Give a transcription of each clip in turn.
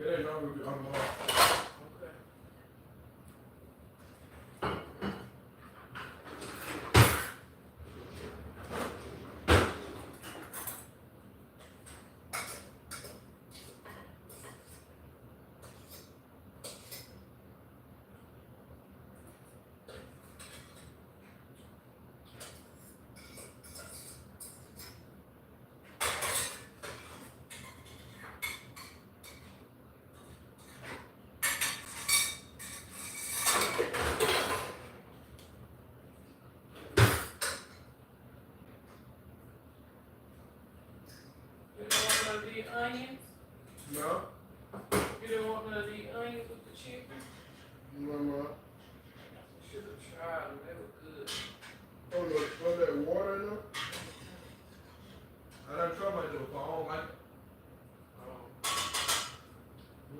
It ain't always on the wall. Onions? No. You didn't want none of these onions with the chicken? No. Should have tried them. They were good. Oh, that water in them? I done tried my little phone. I don't like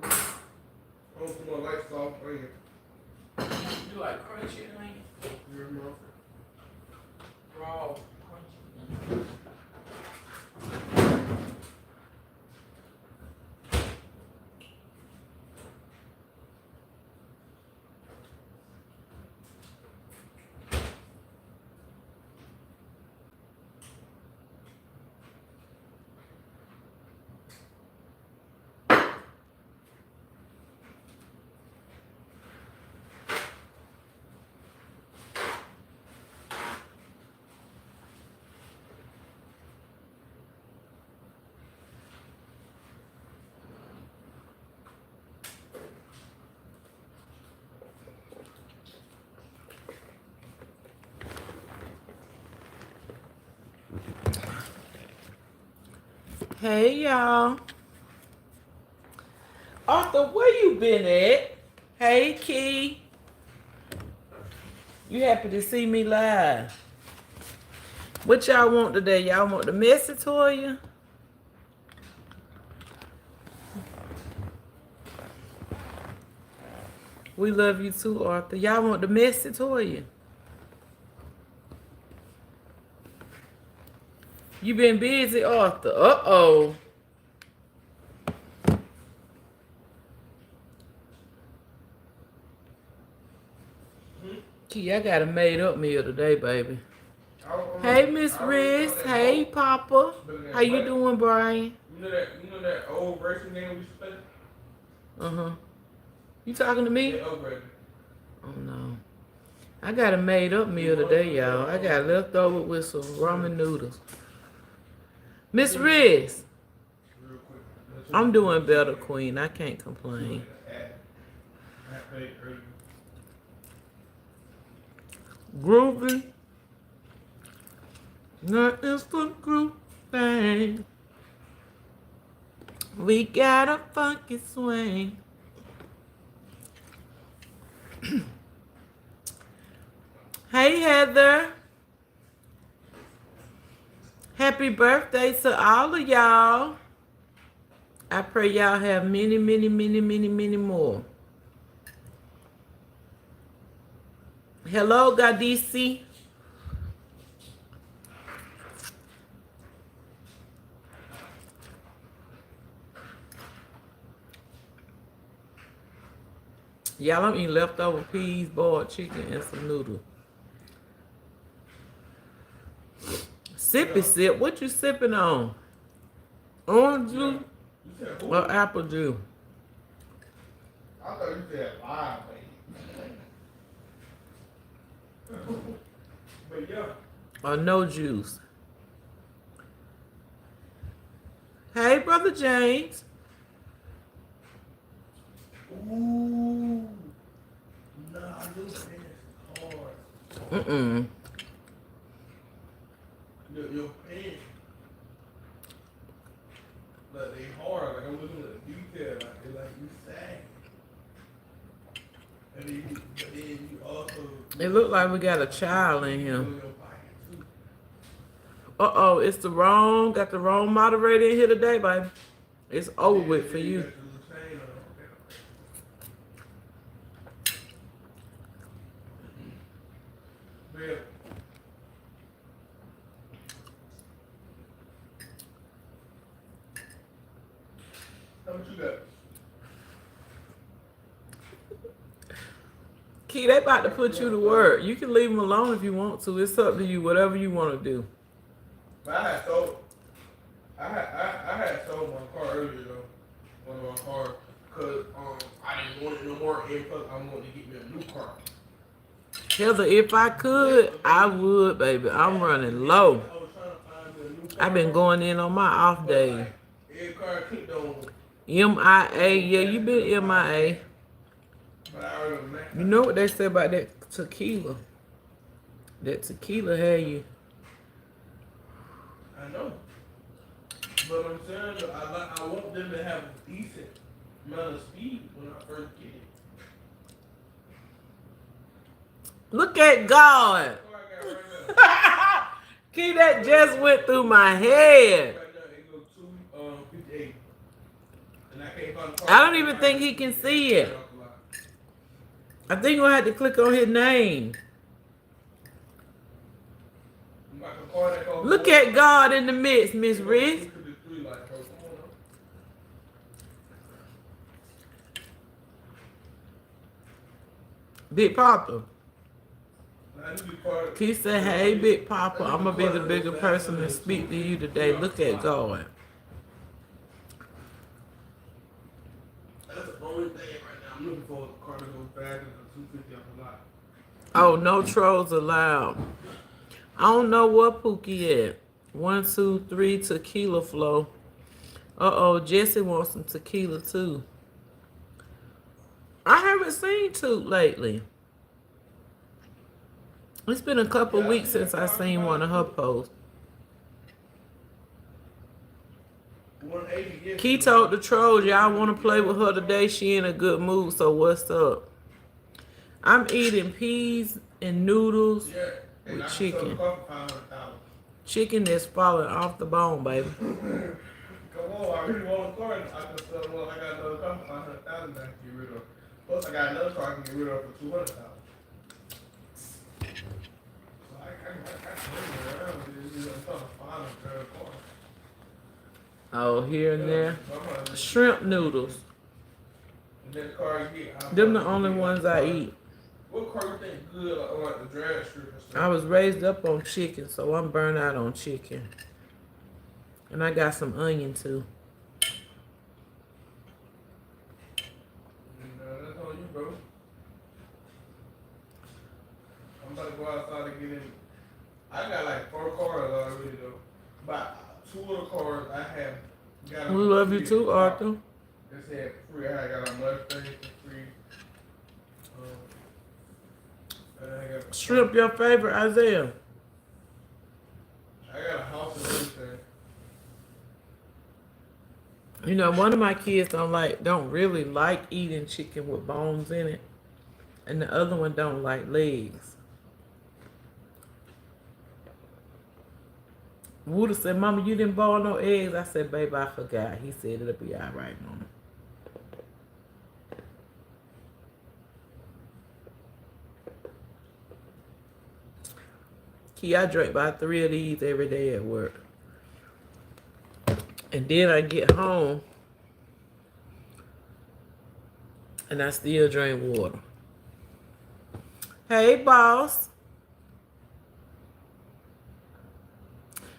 it. I don't put my light soft onion. You like crunchy onion? Yeah, no. Raw, crunchy. Hey y'all. Arthur, where you been at? Hey Key. You happy to see me live? What y'all want today? Y'all want the message Toya? We love you too, Arthur. Y'all want the message Toya? You been busy, Arthur? Uh-oh. Key, I got a made-up meal today, baby. Hey, Miss Riz. Hey, Papa. How you doing, Brian? You know that old racing game we used to play? Uh-huh. You talking to me? Yeah, old racing. Oh, no. I got a made-up meal today, y'all. I got leftover with some ramen noodles. Miss Riz. I'm doing better, Queen. I can't complain. Groovy. Not instant group thing. We got a funky swing. Hey, Heather. Happy birthday to all of y'all. I pray y'all have many, many, many, many, many more. Hello, Gadisi. Y'all, I'm eating leftover peas, boiled chicken, and some noodles. Sippy sip. What you sipping on? Orange juice or apple juice? I thought you said live, but yeah. Or no juice? Hey, Brother James. Ooh. Nah, this is hard. Your pants. Like they hard, like I'm looking at the detail, like they like you sang. And then you also It look like we got a child in here. Uh-oh, it's got the wrong moderator in here today, baby. It's over with for you. How much you got? Key, they about to put you to work. You can leave them alone if you want to. It's up to you, whatever you want to do. But I had sold my car earlier though. One of my cars. Cause I didn't want it no more and plus I wanted to get me a new car. Heather, if I could, I would, baby. I'm running low. I've been going in on my off day. MIA, yeah, you been MIA. You know what they say about that tequila? That tequila had you. I know. But I'm saying I want them to have a decent amount of speed when I first get it. Look at God. Key, that just went through my head. I don't even think he can see it. I think we'll have to click on his name. Look at God in the midst, Miss Riz. Big Papa. He said, hey, Big Papa, I'm going to be the bigger person and speak to you today. Look at God. That's the only thing right now. I'm looking for a car to go faster than 250 off the lot. Oh, no trolls allowed. I don't know what Pookie at. 1, 2, 3 tequila flow. Uh-oh, Jesse wants some tequila too. I haven't seen Toot lately. It's been a couple weeks since I seen one of her posts. Key told the trolls, y'all want to play with her today. She in a good mood, so what's up? I'm eating peas and noodles with chicken. Chicken that's falling off the bone, baby. Come on, I really want a car. I can sell one. I got another car for $500,000 I can get rid of. Plus, I got another car I can get rid of for $200,000. So I around with this. I'm trying to find a better car. Oh, here and there. Shrimp noodles. And then the car you get, Them the only ones I eat. What car you think good like the drag strip and stuff? I was raised up on chicken, so I'm burnt out on chicken. And I got some onion too. That's on you, bro. I'm about to go outside and get in. I got like 4 cars already though. But 2 of the cars I have got. We love you too, Arthur. This had free. I got a Mustang for free. Shrimp your favorite, Isaiah? I got a house and everything. You know, one of my kids don't really like eating chicken with bones in it. And the other one don't like legs. Woody said, Mama, you didn't boil no eggs. I said, baby, I forgot. He said it'll be all right, Mama. Key, I drink about 3 of these every day at work. And then I get home and I still drink water. Hey, boss.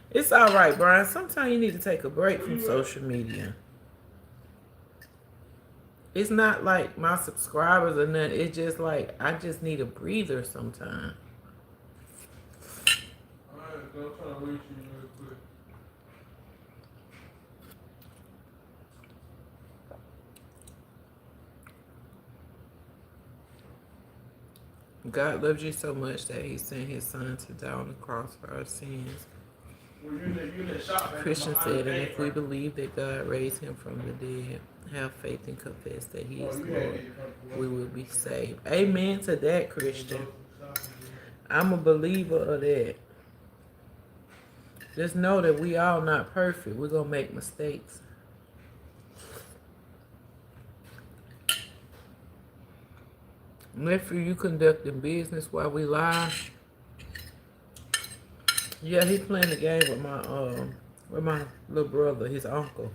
It's all right, Brian. Sometimes you need to take a break from social media. It's not like my subscribers or nothing. It's just like I just need a breather sometimes. Alright, so I'm trying to reach you real quick. God loves you so much that he sent his son to die on the cross for our sins. Christian said, and if we believe that God raised him from the dead, have faith and confess that he is Lord, we will be saved. Amen to that, Christian. I'm a believer of that. Just know that we all not perfect. We're going to make mistakes. Nephew, you conducting business while we live? Yeah, he playing the game with my little brother, his uncle.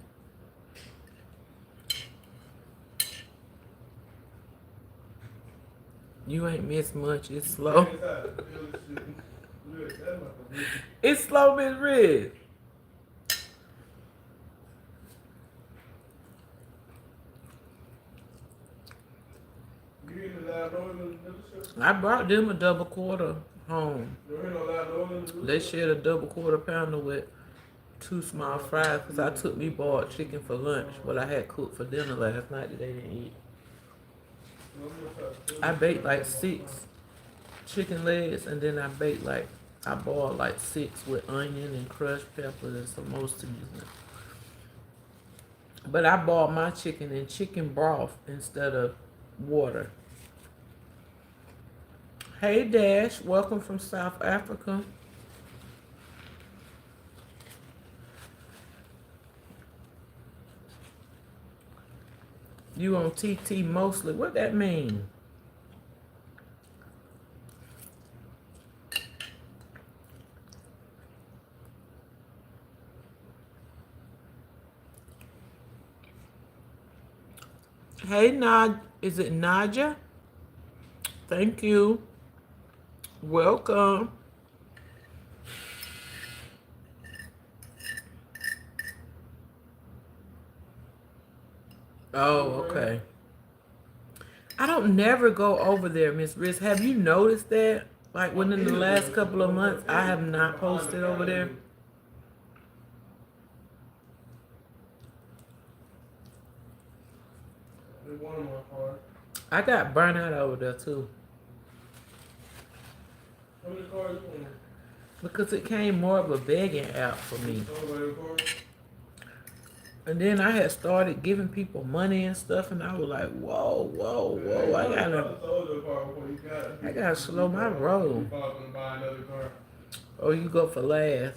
You ain't missed much. It's slow. Inside, that's like a bitch. It's slow, Miss Red. You hear the loud noise in the dealership? I brought them a double quarter home. You hear no loud noise in the They dealership? shared a double quarter pounder with 2 small fries because I took me bought chicken for lunch. What I had cooked for dinner last night that they didn't eat. I baked like 6 chicken legs and then I boiled like 6 with onion and crushed pepper and some more seasoning. But I boiled my chicken in chicken broth instead of water. Hey Dash, welcome from South Africa. You on TT mostly. What that mean? Hey Nad, is it Naja? Thank you. Welcome. Oh, okay. I don't never go over there, Miss Riz. Have you noticed that? Like within the last couple of months, I have not posted over there. One of my cars. I got burnt out over there too. How many cars you want? Because it came more of a begging app for me. And then I had started giving people money and stuff, and I was like, whoa, whoa, whoa, I gotta slow my roll. Oh, you go for last.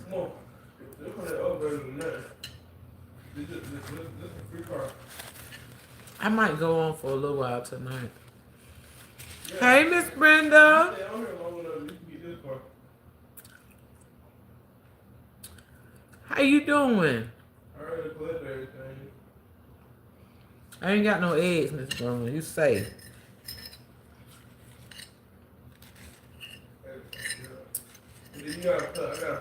I might go on for a little while tonight. Hey, Miss Brenda. How you doing? I ain't got no eggs, Miss Brenda. You safe. I gotta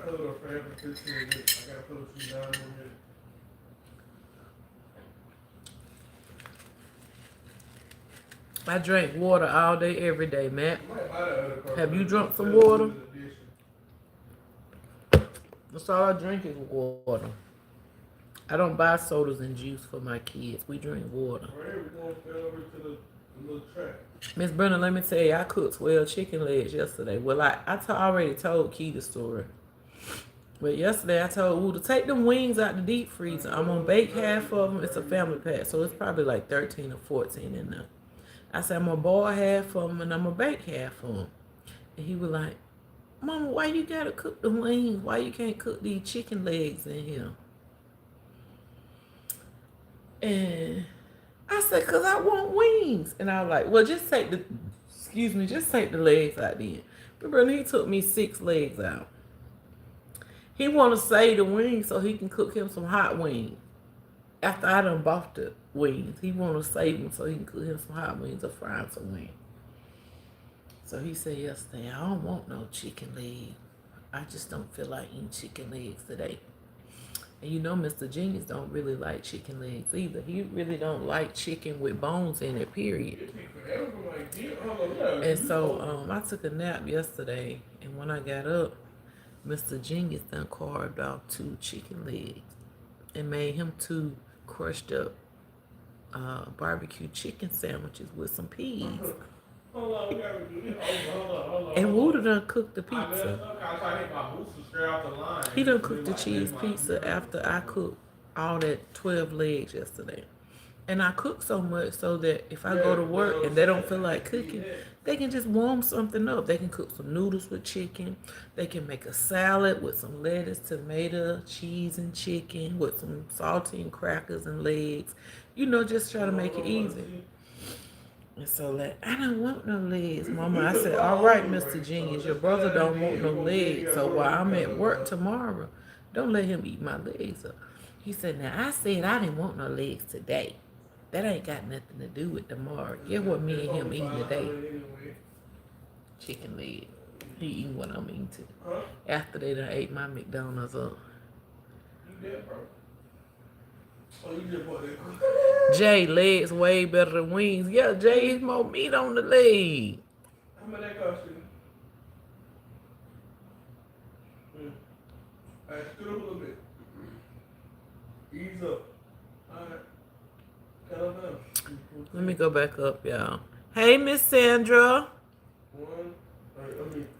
put a friend for 15 minutes. I gotta put a few down in a minute. I drink water all day, every day, Matt. Have you drunk some water? That's all I drink is water. I don't buy sodas and juice for my kids. We drink water. Miss Brenda, let me tell you, I cooked 12 chicken legs yesterday. Well, I already told Key the story. But yesterday I told Woo to take them wings out the deep freezer. I'm gonna bake half of them. It's a family pack, so it's probably like 13 or 14 in there. I said I'm gonna boil half of them and I'm gonna bake half of them. And he was like, Mama, why you gotta cook the wings? Why you can't cook these chicken legs in here? And I said, cause I want wings. And I was like, well, just take the legs out then. But he took me 6 legs out. He want to save the wings so he can cook him some hot wings. After I done bought the wings, he want to save them so he can cook him some hot wings or fry him some wings. So he said yesterday, I don't want no chicken leg. I just don't feel like eating chicken legs today. And you know Mr. Genius don't really like chicken legs either. He really don't like chicken with bones in it, period. And so I took a nap yesterday, and when I got up, Mr. Genius done carved off 2 chicken legs and made him 2 crushed up barbecue chicken sandwiches with some peas. And Wooder done cooked the pizza. He done cooked the cheese pizza after I cooked all that 12 legs yesterday. And I cook so much so that if I go to work and they don't feel like cooking, they can just warm something up. They can cook some noodles with chicken. They can make a salad with some lettuce, tomato, cheese, and chicken with some saltine crackers and legs. You know, just try to make it easy. And so like, I don't want no legs, Mama. I said, all right, Mr. Genius, your brother don't want no legs. So while I'm at work tomorrow, don't let him eat my legs up. He said, now I said I didn't want no legs today. That ain't got nothing to do with tomorrow. Get what me and him eating today. chicken leg. He eating what I'm eating too. Huh? After they done ate my McDonald's up. You dead, bro. Oh, you just bought that. Jay, legs way better than wings. Yeah, Jay, is more meat on the leg. How much that cost you? Alright, scoot up a little bit. Ease up. Alright. Calm down. Let me go back up, y'all. Hey, Miss Sandra.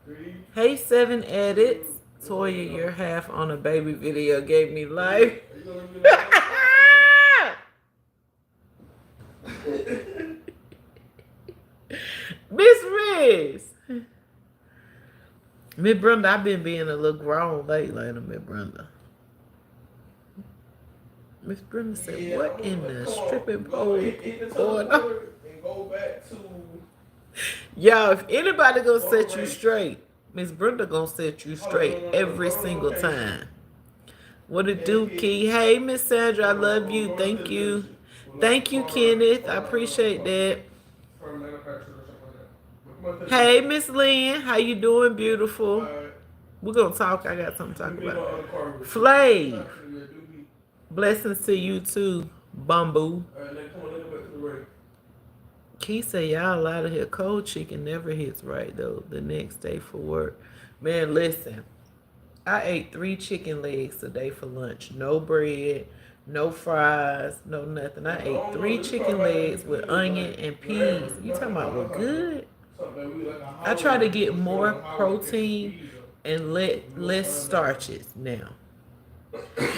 3. Hey, 7 edits. Toya, your half on a baby video gave me life. Are you gonna let me know? Miss Riz. Miss Brenda, I've been being a little grown lately, ain't I, Miss Brenda? Miss Brenda said, Yeah, what in the stripping pole going going on? and go back to. Y'all, if anybody gonna set you straight, Miss Brenda gonna set you straight every single time. What it do, Key? Hey, Miss Sandra, I love you. Thank you. Thank you, Kenneth. I appreciate that. Hey, Miss Lynn. How you doing, beautiful? We're gonna talk. I got something to talk about. Flav. Blessings to you too, Bumble. Key say y'all out of here. Cold chicken never hits right though. The next day for work. Man, listen. I ate 3 chicken legs today for lunch. No bread, no fries, no nothing. I ate 3 chicken legs with onion and peas. You talking about what good? I try to get more protein and less starches now.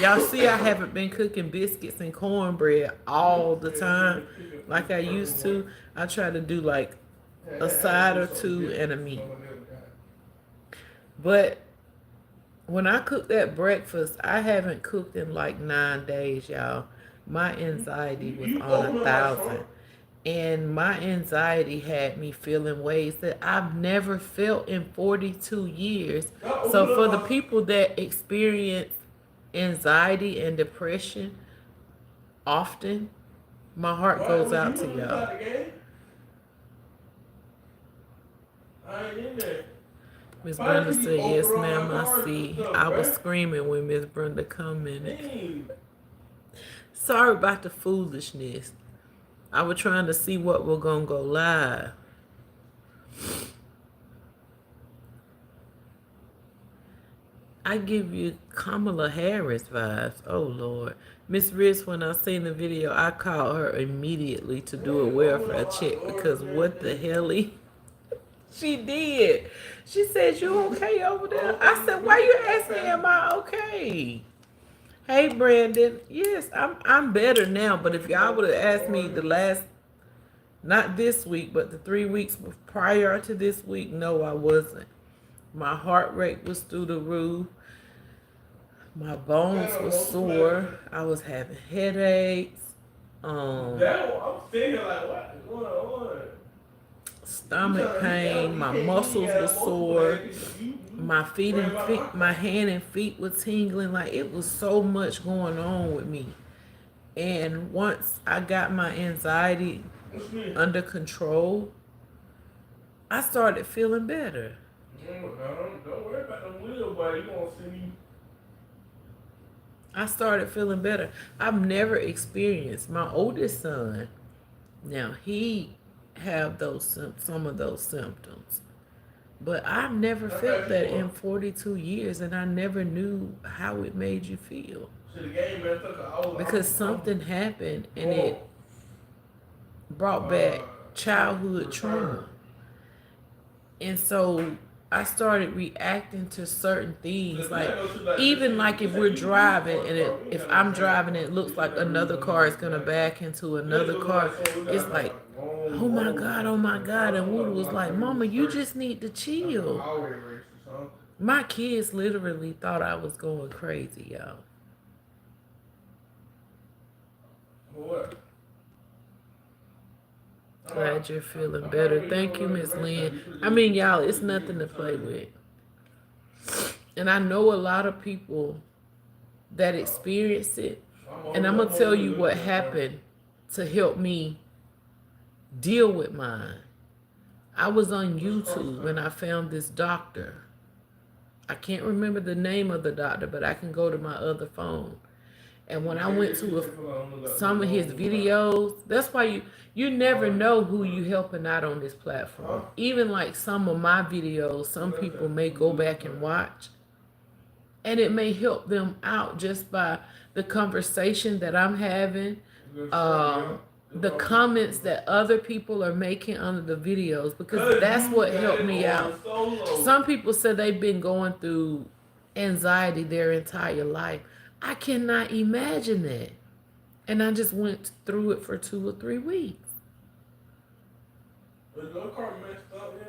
Y'all see I haven't been cooking biscuits and cornbread all the time like I used to. I try to do like a side or 2 and a meat. But when I cook that breakfast, I haven't cooked in like 9 days, y'all. My anxiety was on 1,000. And my anxiety had me feeling ways that I've never felt in 42 years. So for the people that experience anxiety and depression often, my heart goes out to y'all. Miss Brenda said, yes, ma'am, I see. I was screaming when Miss Brenda commented. Sorry about the foolishness. I was trying to see what we're going to go live. I give you Kamala Harris vibes. Oh, Lord. Miss Riz, when I seen the video, I called her immediately to do a welfare check because what the hell? She did. She said, you okay over there? I said, why you asking me, am I okay? Hey, Brandon. Yes, I'm better now, but if y'all would have asked me the last, not this week, but the 3 weeks prior to this week, no, I wasn't. My heart rate was through the roof. My bones were sore. I was having headaches. I'm thinking like, what is going on? Stomach pain. My muscles were sore. My feet and my hand and feet were tingling. Like it was so much going on with me. And once I got my anxiety under control, I started feeling better. Don't worry about the wheel, boy. You gonna see me. I started feeling better. I've never experienced my oldest son. Now he have some of those symptoms, but I've never felt that in 42 years, and I never knew how it made you feel because something happened and it brought back childhood trauma, and so I started reacting to certain things, like even like if we're driving and if I'm driving and it looks like another car is gonna back into another car, it's like, oh my God, and Woody was like, Mama, you just need to chill. My kids literally thought I was going crazy, y'all. What? Glad you're feeling better. Thank you, Miss Lynn. I mean, y'all, it's nothing to play with. And I know a lot of people that experience it. And I'm going to tell you what happened to help me deal with mine. I was on YouTube and I found this doctor. I can't remember the name of the doctor, but I can go to my other phone. And when I went to some of his videos, that's why you never know who you helping out on this platform. Even like some of my videos, some people may go back and watch, and it may help them out just by the conversation that I'm having, the comments that other people are making under the videos, because that's what helped me out. Some people said they've been going through anxiety their entire life. I cannot imagine that. And I just went through it for 2 or 3 weeks.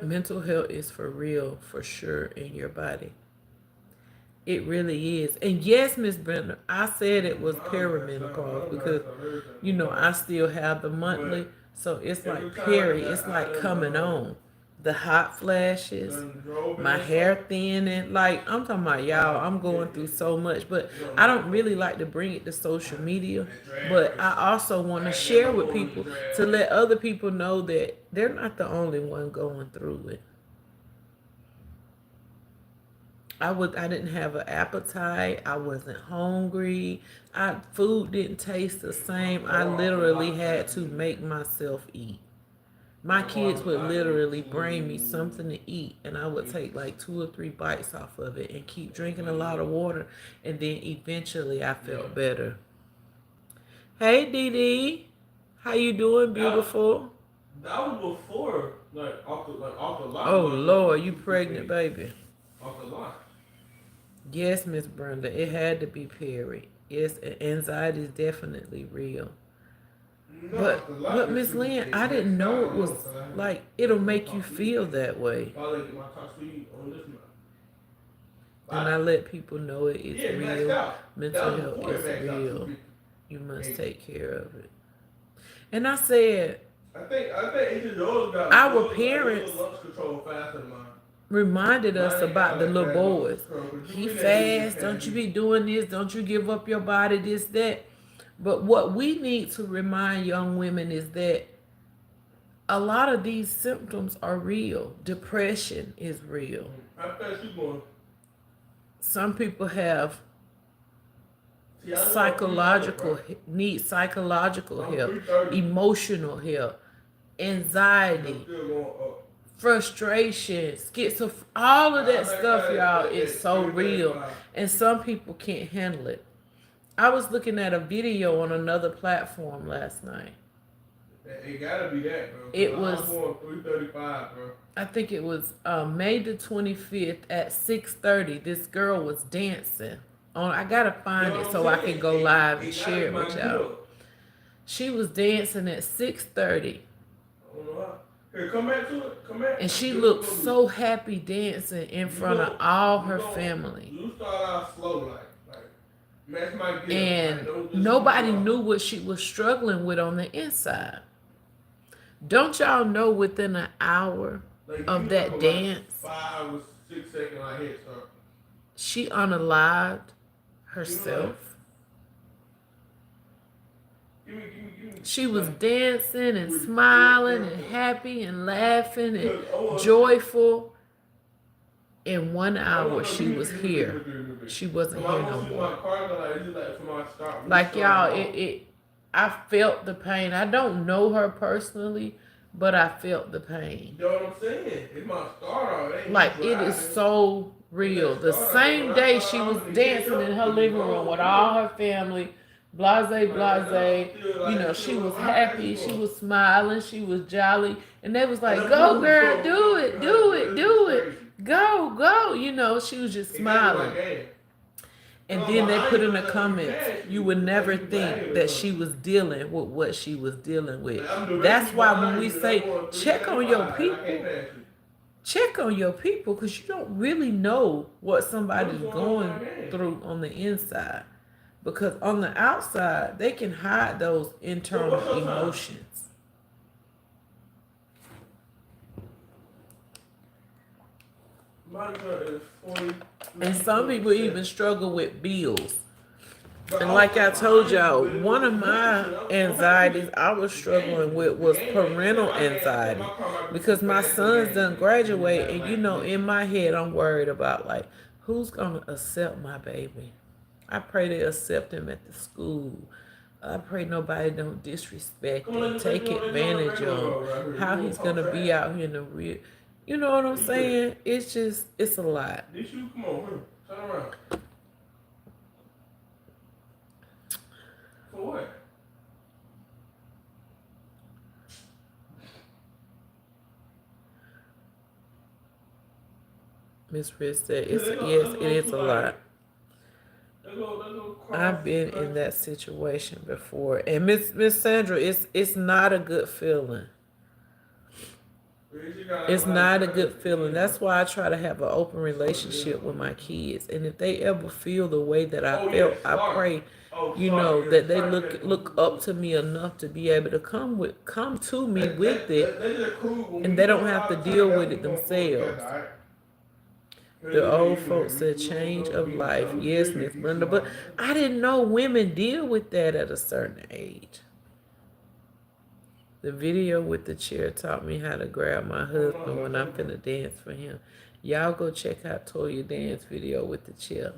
Mental health is for real, for sure, in your body. It really is. And yes, Miss Brenda, I said it was perimenopause because, you know, I still have the monthly. So it's like it's like coming on. The hot flashes, my hair thinning. Like, I'm talking about, y'all, I'm going through so much. But I don't really like to bring it to social media. But I also want to share with people to let other people know that they're not the only one going through it. I didn't have an appetite. I wasn't hungry. Food didn't taste the same. I literally had to make myself eat. My kids would literally bring me something to eat, and I would take like 2 or 3 bites off of it and keep drinking a lot of water, and then eventually I felt better. Hey, Dee Dee, how you doing, beautiful? That was before, off the line. Oh Lord, you pregnant, baby? Off the line. Yes, Miss Brenda, it had to be Perry. Yes, anxiety is definitely real. No, but Miss Lynn, I didn't know it was like it'll make you feel that way. And I let people know it is real. Mental health is real. You must take care of it. And I said, our parents reminded us about the little boys. He fast, don't you be doing this, don't you give up your body, this, that. But what we need to remind young women is that a lot of these symptoms are real. Depression is real. Some people have psychological help, emotional help, anxiety, frustration, schizophrenia, all of that stuff, y'all, is so real. And some people can't handle it. I was looking at a video on another platform last night. It gotta be that, bro. It was 3:35, bro. I think it was May the 25th at 6:30. This girl was dancing. I gotta find it so I can go live and share it with y'all. She was dancing at 6:30. Here, come back to it. Come back. And she looked so happy dancing in front of all her family. You start out slow, and nobody knew what she was struggling with on the inside. Don't y'all know within an hour of that dance, 5 or 6 second head start, she unalived herself. She was dancing and smiling and happy and laughing and joyful. In 1 hour, she was here. She wasn't here no more. Like, y'all, I felt the pain. I don't know her personally, but I felt the pain. You know what I'm saying? It's my starter. Like, it is so real. The same day she was dancing in her living room with all her family, blase, you know, she was happy, she was smiling, she was jolly, and they was like, go girl, do it, go, you know, she was just smiling. And then they put in the comments, you would never think that she was dealing with what she was dealing with. That's why when we say, check on your people, because you don't really know what somebody's going through on the inside. Because on the outside, they can hide those internal emotions. And some people even struggle with bills. And like I told y'all, one of my anxieties I was struggling with was parental anxiety because my sons done graduate, and you know, in my head, I'm worried about like who's gonna accept my baby. I pray they accept him at the school. I pray nobody don't disrespect him, take advantage of how he's gonna be out here in the real. You know what I'm saying? It's just, it's a lot. This you, come on, here. Turn around. For what? Miss Chris said, yes, it is a lot. I've been in that situation before, and Miss Sandra, it's not a good feeling. It's not a good feeling. That's why I try to have an open relationship with my kids, and if they ever feel the way that I felt, I pray, you know, that they look up to me enough to be able to come to me with it, and they don't have to deal with it themselves. The old folks said change of life. Yes, Miss Brenda, but I didn't know women deal with that at a certain age. The video with the chair taught me how to grab my husband when I'm finna dance for him. Y'all go check out Toya dance video with the chair.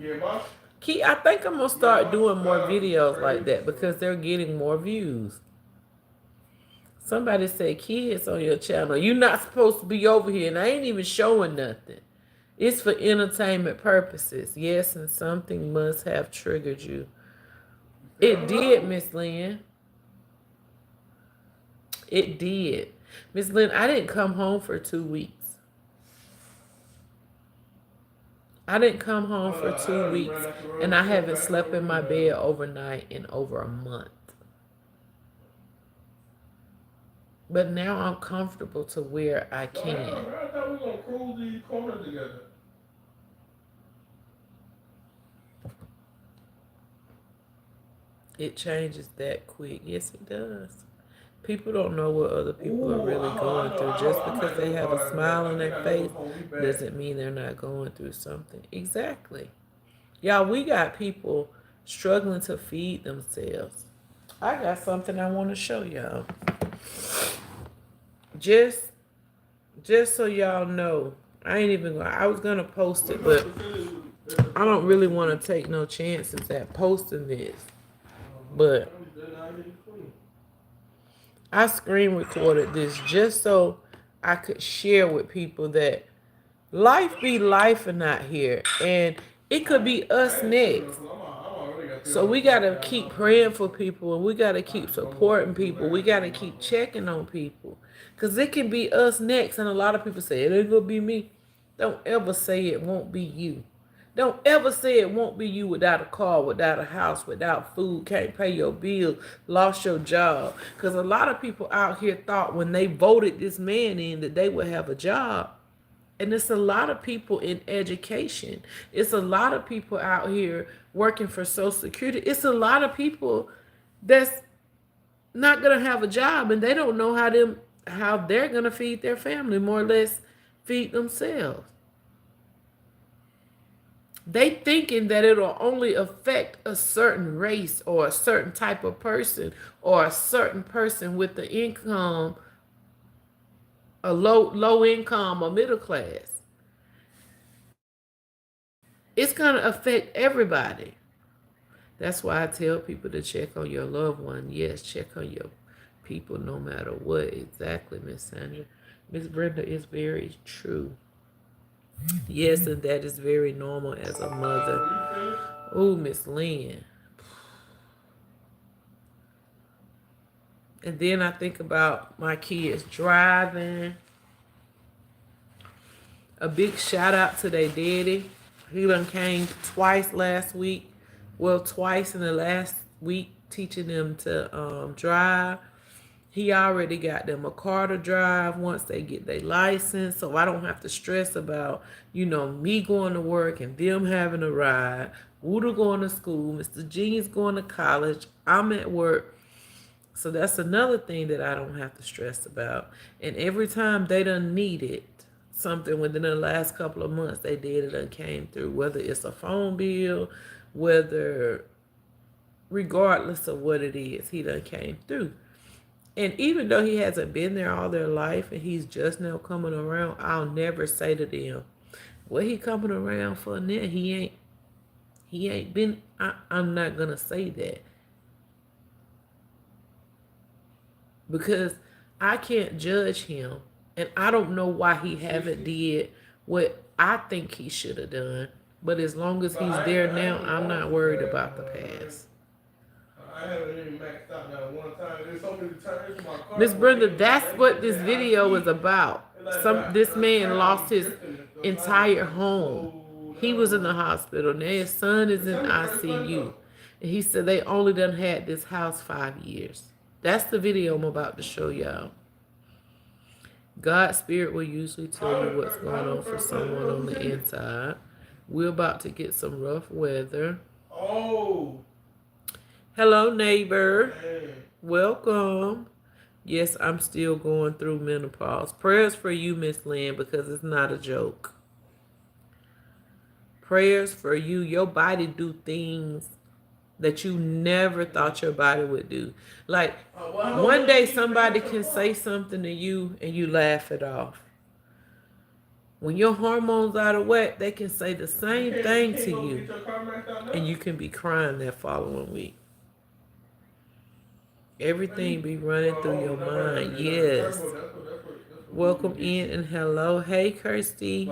Key, I think I'm gonna start doing more videos like that because they're getting more views. Somebody said, kids on your channel, you're not supposed to be over here, and I ain't even showing nothing. It's for entertainment purposes. Yes, and something must have triggered you. It did, Miss Lynn. It did. Miss Lynn, I didn't come home for 2 weeks. I didn't come home for 2 weeks, and I haven't slept in my bed overnight in over a month. But now I'm comfortable to where I can. I thought we were going to cruise these corners together. It changes that quick. Yes, it does. People don't know what other people are really going through. Just because they have a smile on their face doesn't mean they're not going through something. Exactly. Y'all, we got people struggling to feed themselves. I got something I want to show y'all. Just so y'all know, I was gonna post it, but I don't really want to take no chances at posting this. But I screen recorded this just so I could share with people that life be life and not here, and it could be us next. So we got to keep praying for people, and we got to keep supporting people. We got to keep checking on people, because it can be us next. And a lot of people say, it ain't going to be me. Don't ever say it won't be you. Don't ever say it won't be you without a car, without a house, without food, can't pay your bills, lost your job. Because a lot of people out here thought when they voted this man in that they would have a job. And it's a lot of people in education. It's a lot of people out here working for Social Security. It's a lot of people that's not going to have a job, and they don't know how they're going to feed their family, more or less feed themselves. They thinking that it'll only affect a certain race or a certain type of person or a certain person with the income, a low income or middle class. It's going to affect everybody. That's why I tell people to check on your loved one. Yes, check on your people no matter what. Exactly, Miss Sandra. Miss Brenda is very true. Yes, and that is very normal as a mother. Oh, Miss Lynn. And then I think about my kids driving. A big shout out to their daddy. He done came twice last week. Well, twice in the last week, teaching them to drive. He already got them a car to drive once they get their license, so I don't have to stress about, me going to work and them having a ride, Wooder going to school, Mr. Jean's going to college, I'm at work. So that's another thing that I don't have to stress about. And every time they done needed something within the last couple of months, they did it and came through, whether it's a phone bill, whether regardless of what it is, he done came through. And even though he hasn't been there all their life and he's just now coming around, I'll never say to them, what he coming around for now? He ain't been, I'm not going to say that. Because I can't judge him. And I don't know why he haven't did what I think he should have done. But as long as he's there now, I'm not worried about the past. I haven't even maxed out that one time. There's so many times in my car. Miss Brenda, that's what this video is about. This man lost his entire home. He was in the hospital. Now his son is in ICU. And he said they only done had this house 5 years. That's the video I'm about to show y'all. God's spirit will usually tell you what's going on for someone on the inside. We're about to get some rough weather. Oh. Hello, neighbor. Hey. Welcome. Yes, I'm still going through menopause. Prayers for you, Miss Lynn, because it's not a joke. Prayers for you. Your body do things that you never thought your body would do. Like, one day somebody can say something to you and you laugh it off. When your hormones out of whack, they can say the same thing to you and you can be crying that following week. Everything be running through your mind. Yes. Welcome in and hello. Hey, Kirsty.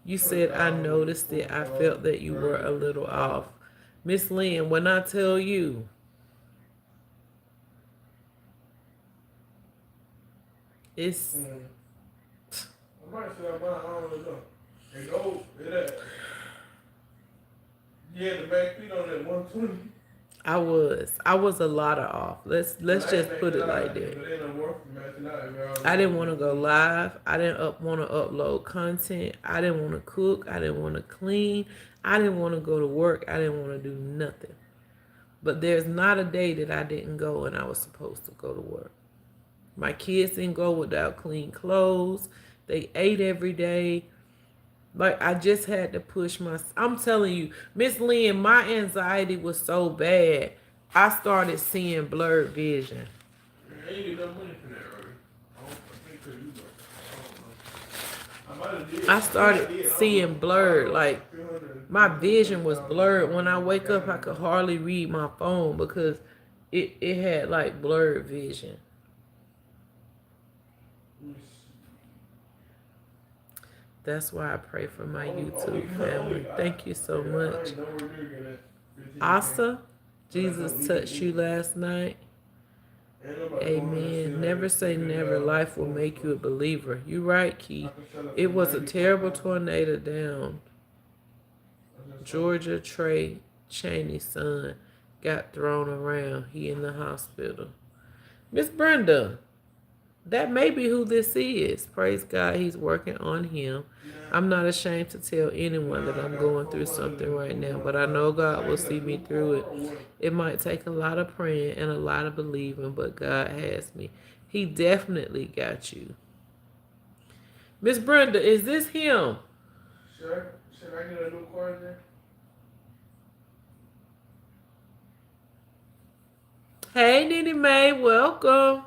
You said I noticed it. I felt that you were a little off. Miss Lynn, when I tell you, it's... Yeah, the back feet on that 120. I was a lot of off. Let's just put it like that. I didn't want to go live. I didn't want to upload content. I didn't want to cook. I didn't want to clean. I didn't want to go to work. I didn't want to do nothing. But there's not a day that I didn't go and I was supposed to go to work. My kids didn't go without clean clothes. They ate every day. Like, I just had to push I'm telling you, Miss Lynn, my anxiety was so bad, I started seeing blurred vision. I started seeing blurred, like, my vision was blurred. When I wake up, I could hardly read my phone because it had, like, blurred vision. That's why I pray for my YouTube family. Thank you so much. Asa, Jesus touched you last night. Amen. Never say never. Life will make you a believer. You right, Key. It was a terrible tornado down. Georgia Trey Cheney's son got thrown around. He in the hospital. Miss Brenda, that may be who this is. Praise God, he's working on him. I'm not ashamed to tell anyone that I'm going through something right now, but I know God will see me through it. It might take a lot of praying and a lot of believing, but God has me. He definitely got you. Miss Brenda, is this him? Sure. Should I get a new cord there? Hey, Nene Mae, welcome.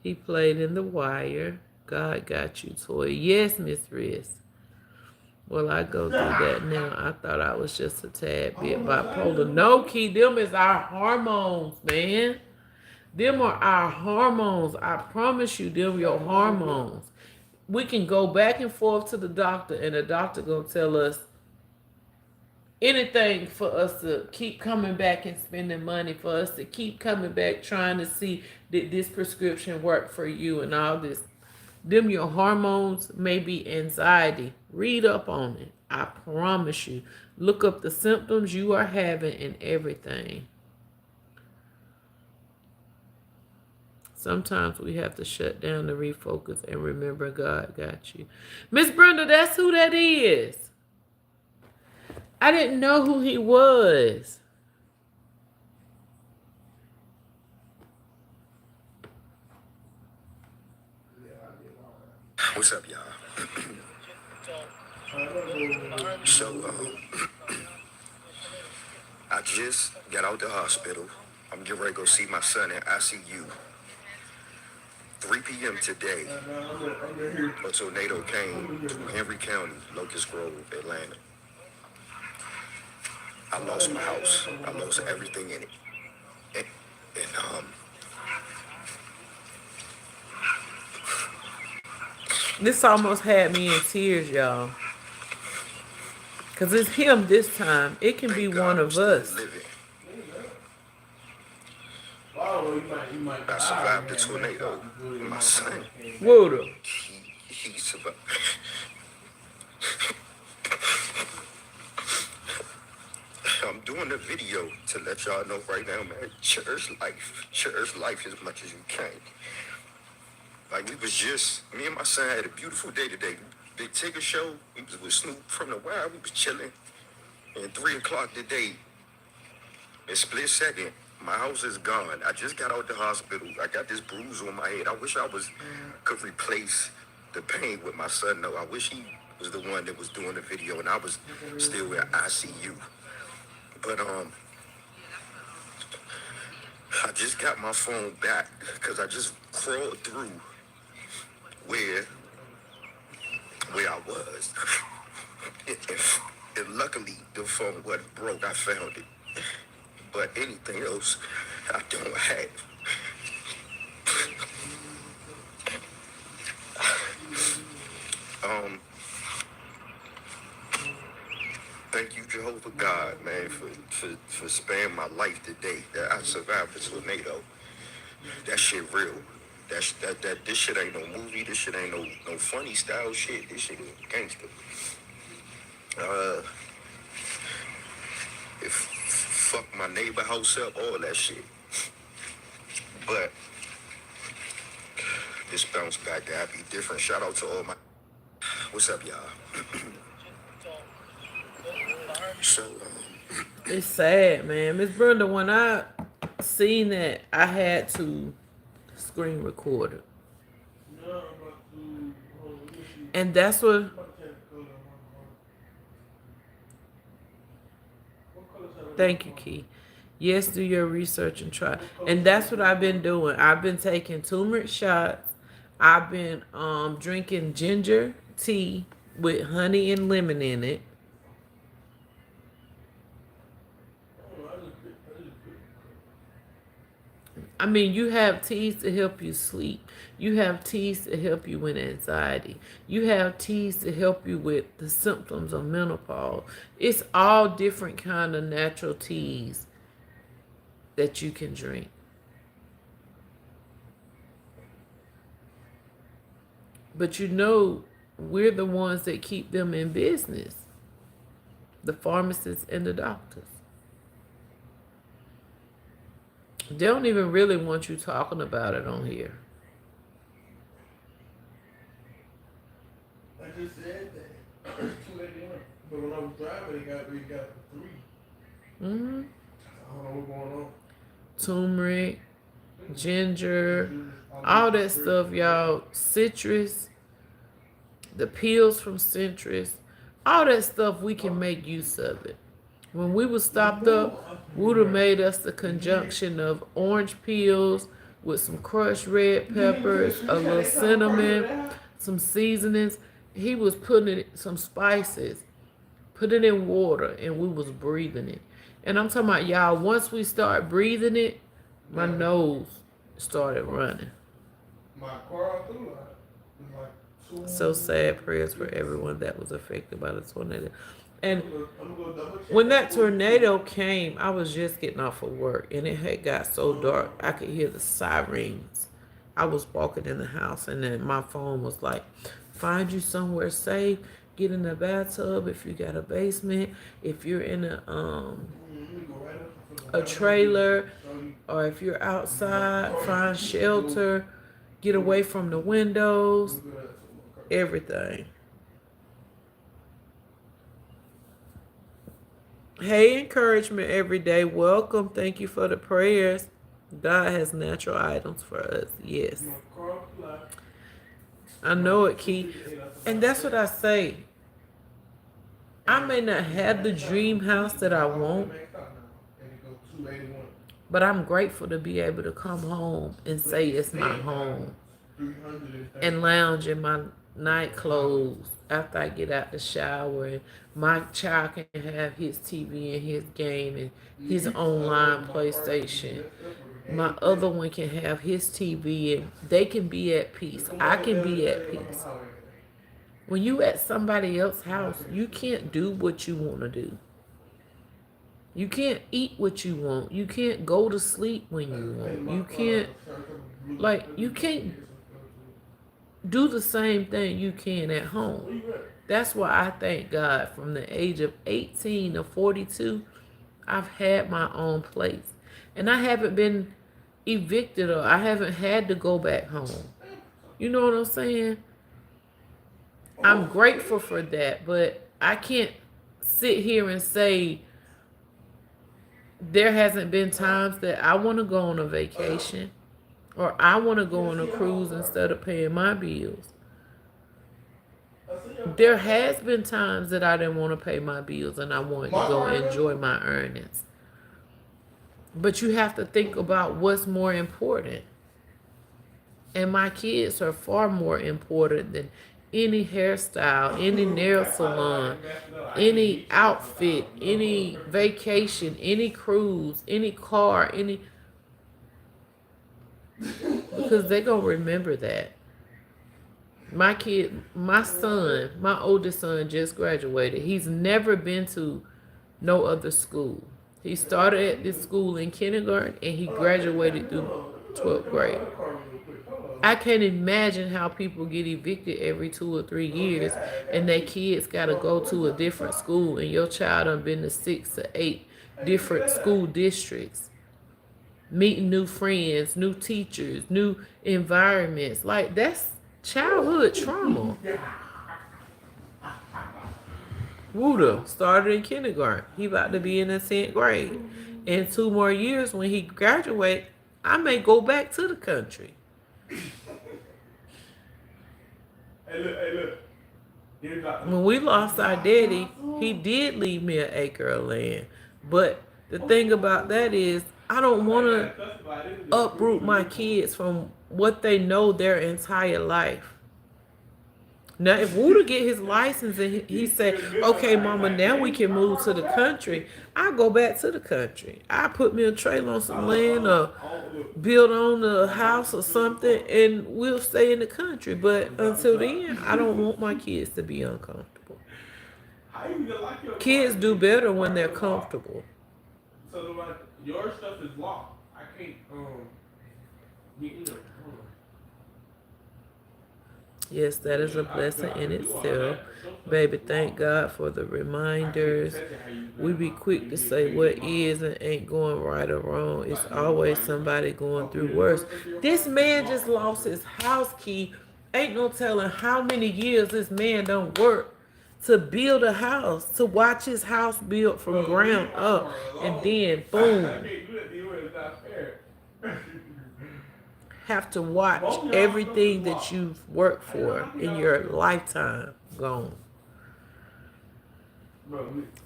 He played in The Wire. God got you, Toya. Yes, Miss Riz. Well, I go through that now. I thought I was just a tad bit bipolar. No, Key, them is our hormones, man. Them are our hormones. I promise you, them your hormones. We can go back and forth to the doctor, and the doctor gonna tell us anything for us to keep coming back and spending money, for us to keep coming back trying to see did this prescription work for you and all this. Them your hormones, may be anxiety. Read up on it. I promise you. Look up the symptoms you are having and everything. Sometimes we have to shut down to refocus and remember God got you. Miss Brenda, that's who that is. I didn't know who he was. What's up, y'all? So, I just got out the hospital. I'm getting ready to go see my son in ICU. 3 p.m. today, a tornado came through Henry County, Locust Grove, Atlanta. I lost my house. I lost everything in it. And This almost had me in tears, y'all. Because it's him this time. It can be thank one God I'm of still us. living. Oh, you might I die. survived the tornado. My son, Water. he survived. I'm doing a video to let y'all know right now, man. Cherish life as much as you can. Like we was just, me and my son had a beautiful day today. Big Tigger show. We was with Snoop from the Wild. We was chilling. And 3 o'clock today, in split second, my house is gone. I just got out the hospital. I got this bruise on my head. I wish I could replace the pain with my son. No, I wish he was the one that was doing the video and I was still in ICU. But I just got my phone back because I just crawled through where I was. And luckily the phone wasn't broke. I found it. But anything else I don't have. Thank you, Jehovah God, man, for sparing my life today. That I survived the tornado. That shit real. This shit ain't no movie. This shit ain't no funny style shit. This shit is gangster. It fucked my neighbor house up, all that shit. But this bounce back gotta be different. Shout out to all my. What's up, y'all? So, It's sad, man. Miss Brenda, when I seen that, I had to screen record it. And that's what, thank you, Key. Yes, do your research and try. And that's what I've been doing. I've been taking turmeric shots. I've been drinking ginger tea with honey and lemon in it. I mean, you have teas to help you sleep. You have teas to help you with anxiety. You have teas to help you with the symptoms of menopause. It's all different kind of natural teas that you can drink. But you know, we're the ones that keep them in business. The pharmacists and the doctors. They don't even really want you talking about it on here. I just said that. 2 a.m. But when I was driving, it got 3. Mm-hmm. I don't know what's going on. Turmeric, ginger, all that stuff, y'all. Citrus, the pills from citrus, all that stuff, we can make use of it. When we were stopped up, would have made us the conjunction of orange peels with some crushed red peppers, a little cinnamon, some seasonings. He was putting it, some spices, put it in water, and we was breathing it. And I'm talking about, y'all, once we start breathing it, my nose started running. My car through like So sad. Prayers for everyone that was affected by the tornado. And when that tornado came, I was just getting off of work, and it had got so dark, I could hear the sirens. I was walking in the house, and then my phone was like, find you somewhere safe, get in the bathtub if you got a basement, if you're in a trailer, or if you're outside, find shelter, get away from the windows, everything. Hey, encouragement every day. Welcome. Thank you for the prayers. God has natural items for us. Yes. I know it, Key. And that's what I say. I may not have the dream house that I want, And it go 281. but I'm grateful to be able to come home and say it's my home 330. and lounge in my night clothes after I get out the shower, and my child can have his TV and his game and his online PlayStation. My other one can have his TV and they can be at peace. I can be at peace. When you at somebody else's house, you can't do what you want to do. You can't eat what you want. You can't go to sleep when you want. You can't do the same thing you can at home. That's why I thank God from the age of 18 to 42, I've had my own place. And I haven't been evicted or I haven't had to go back home. You know what I'm saying? I'm grateful for that, but I can't sit here and say there hasn't been times that I want to go on a vacation or I want to go on a cruise instead of paying my bills. There has been times that I didn't want to pay my bills and I wanted to go enjoy my earnings. But you have to think about what's more important. And my kids are far more important than any hairstyle, any nail salon, any outfit, any vacation, any cruise, any car, because they're going to remember that. My oldest son just graduated. He's never been to no other school. He started at this school in kindergarten and he graduated through 12th grade. I can't imagine how people get evicted every 2 or 3 years and their kids got to go to a different school and your child done been to 6 to 8 different school districts, meeting new friends, new teachers, new environments. Like, that's childhood trauma. Wooda started in kindergarten. He about to be in the 10th grade. In 2 more years, when he graduate, I may go back to the country. When we lost our daddy, he did leave me an acre of land. But the thing about that is, I don't want to uproot my kids from what they know their entire life. Now, if Wooda get his license and he say, okay, mama, now we can move to the country, I'll go back to the country. I put me a trailer on some land or build on a house or something and we'll stay in the country. But until then, I don't want my kids to be uncomfortable. Kids do better when they're comfortable. So like your stuff is locked. I can't get in there. Yes, that is a blessing in itself. Baby, thank God for the reminders. We be quick to say what is and ain't going right or wrong. It's always somebody going through worse. This man just lost his house key. Ain't no telling how many years this man don't work to build a house, to watch his house built from ground up, and then boom. Have to watch everything that you've worked for in your lifetime gone.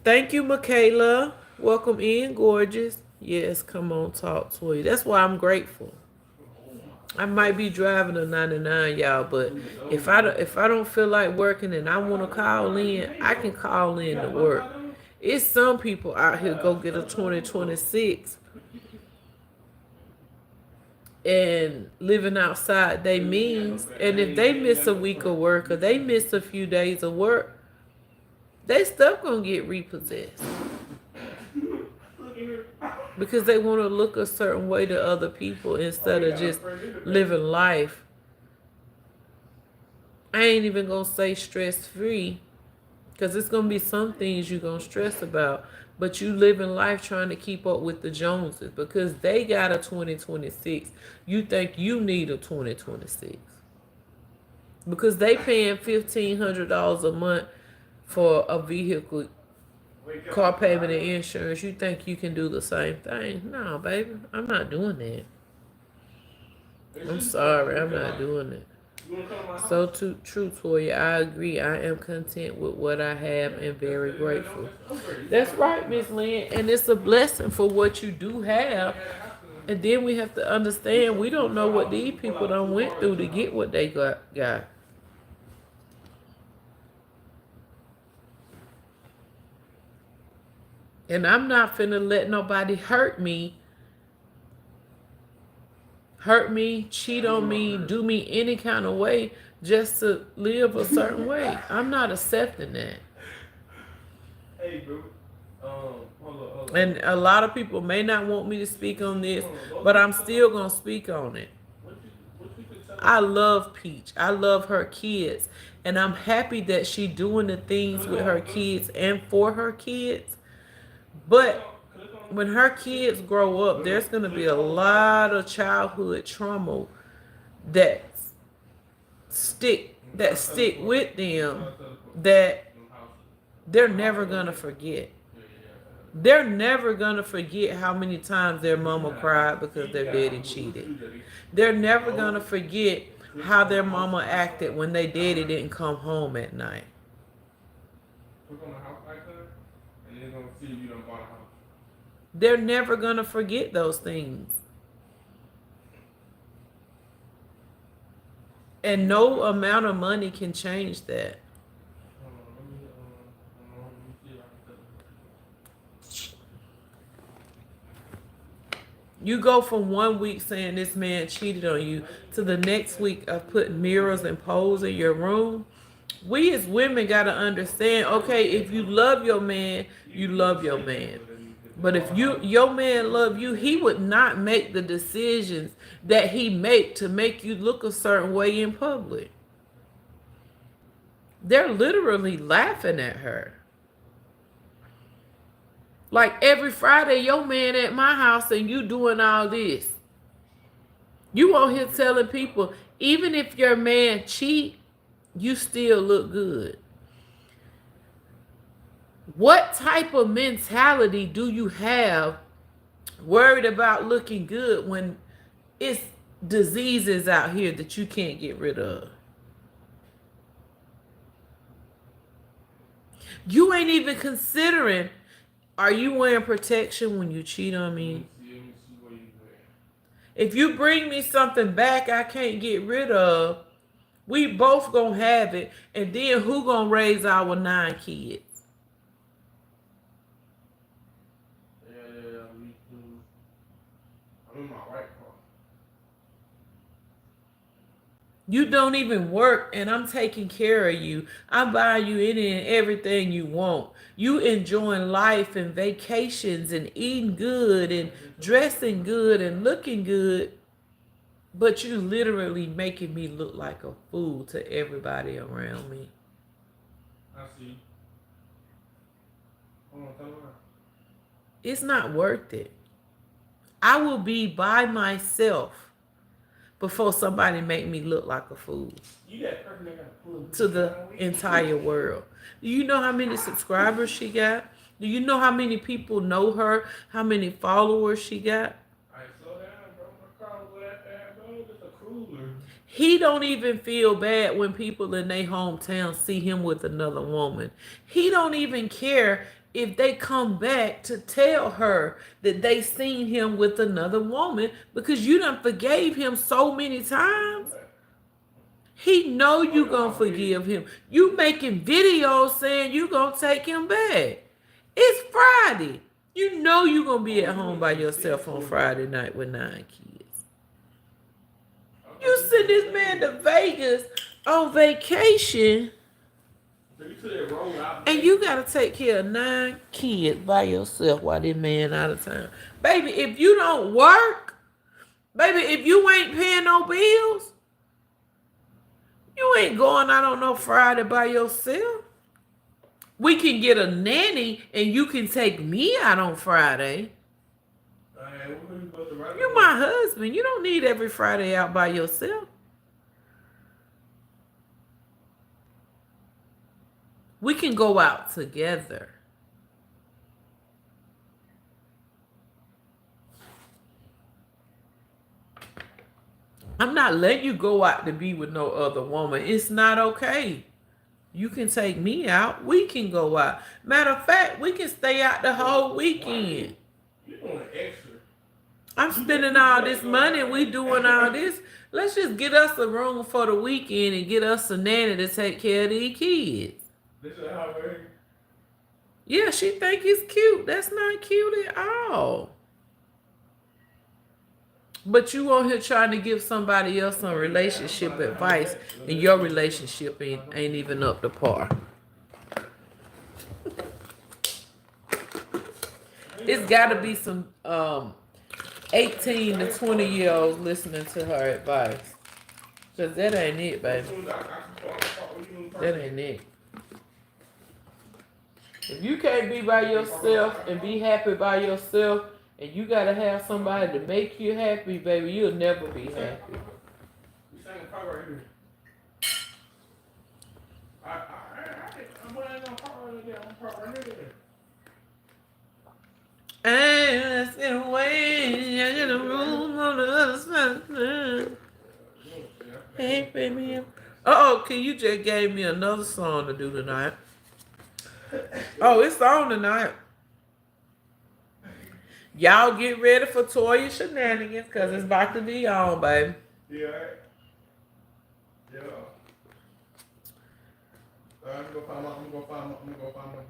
Thank you, Michaela. Welcome in, gorgeous. Yes, come on, talk to you. That's why I'm grateful. I might be driving a 99, y'all, but if I don't feel like working and I want to call in, I can call in to work. It's some people out here go get a 2026 and living outside they means, and if they miss a week of work or they miss a few days of work, they stuff gonna get repossessed because they want to look a certain way to other people instead of just living life. I ain't even gonna say stress free because it's gonna be some things you're gonna stress about, but you living life trying to keep up with the Joneses because they got a 2026. You think you need a 2026 because they paying $1,500 a month for a vehicle, car payment and insurance. You think you can do the same thing? No, baby, I'm not doing that. I'm sorry, I'm not doing it. You wanna come to my house? So true, Toya. I agree. I am content with what I have and very grateful. That's right, Miss Lynn. And it's a blessing for what you do have. And then we have to understand we don't know what these people done went through to get what they got. And I'm not finna let nobody hurt me, cheat on me, do me any kind of way just to live a certain way. I'm not accepting that. Hey, bro. Hold on. And a lot of people may not want me to speak on this, but I'm still gonna speak on it. I love Peach. I love her kids. And I'm happy that she doing the things with her kids and for her kids. But when her kids grow up, there's going to be a lot of childhood trauma that stick with them that they're never going to forget. They're never going to forget how many times their mama cried because their daddy cheated. They're never going to forget how their mama acted when their daddy didn't come home at night. They're never going to forget those things. And no amount of money can change that. You go from 1 week saying this man cheated on you to the next week of putting mirrors and poles in your room. We as women got to understand, okay, if you love your man, you love your man. But if your man love you, he would not make the decisions that he make to make you look a certain way in public. They're literally laughing at her. Like every Friday, your man at my house and you doing all this. You on here telling people, even if your man cheat, you still look good. What type of mentality do you have worried about looking good when it's diseases out here that you can't get rid of? You ain't even considering, are you wearing protection when you cheat on me? If you bring me something back I can't get rid of, we both gonna have it, and then who gonna raise our 9 kids? Me too. I'm in my right car. You don't even work, and I'm taking care of you. I'm buying you any and everything you want. You enjoying life and vacations and eating good and dressing good and looking good. But you literally making me look like a fool to everybody around me. I see. Hold on, tell me. It's not worth it. I will be by myself before somebody make me look like a fool to the entire world. Do you know how many subscribers she got? Do you know how many people know her? How many followers she got? He don't even feel bad when people in their hometown see him with another woman. He don't even care if they come back to tell her that they seen him with another woman because you done forgave him so many times. He know you gonna forgive him. You making videos saying you gonna take him back. It's Friday. You know you gonna be at home by yourself on Friday night with 9 kids. You send this man to Vegas on vacation, and you gotta take care of 9 kids by yourself while this man out of town. Baby, if you don't work, baby, if you ain't paying no bills, you ain't going out on no Friday by yourself. We can get a nanny and you can take me out on Friday. You my husband. You don't need every Friday out by yourself. We can go out together. I'm not letting you go out to be with no other woman. It's not okay. You can take me out. We can go out. Matter of fact, we can stay out the whole weekend. You doing extra. I'm spending all this money. We doing all this. Let's just get us a room for the weekend and get us a nanny to take care of these kids. This is how it. Yeah, she think it's cute. That's not cute at all. But you on here trying to give somebody else some relationship advice, and your relationship ain't even up to par. It's got to be some 18 to 20-year-olds listening to her advice. Because that ain't it, baby. That ain't it. If you can't be by yourself and be happy by yourself, and you got to have somebody to make you happy, baby, you'll never be happy. We sang a part right here. I'm putting on part right here. And in a way, I'm in a room on the other side. Hey, baby. Uh-oh, can you just gave me another song to do tonight? Oh, it's on tonight. Y'all get ready for Toya shenanigans, because it's about to be on, baby. Yeah. Yeah. I'm gonna go find my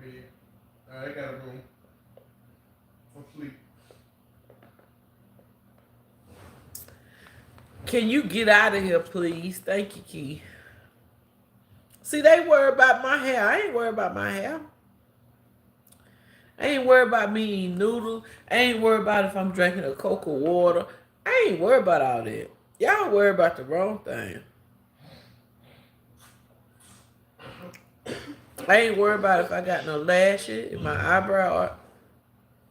bed. I got a room for sleep. Can you get out of here, please? Thank you, Key. See, they worry about my hair. I ain't worried about my hair. I ain't worried about me eating noodles. I ain't worried about if I'm drinking a Coca water. I ain't worried about all that. Y'all worry about the wrong thing. I ain't worried about if I got no lashes in my eyebrow.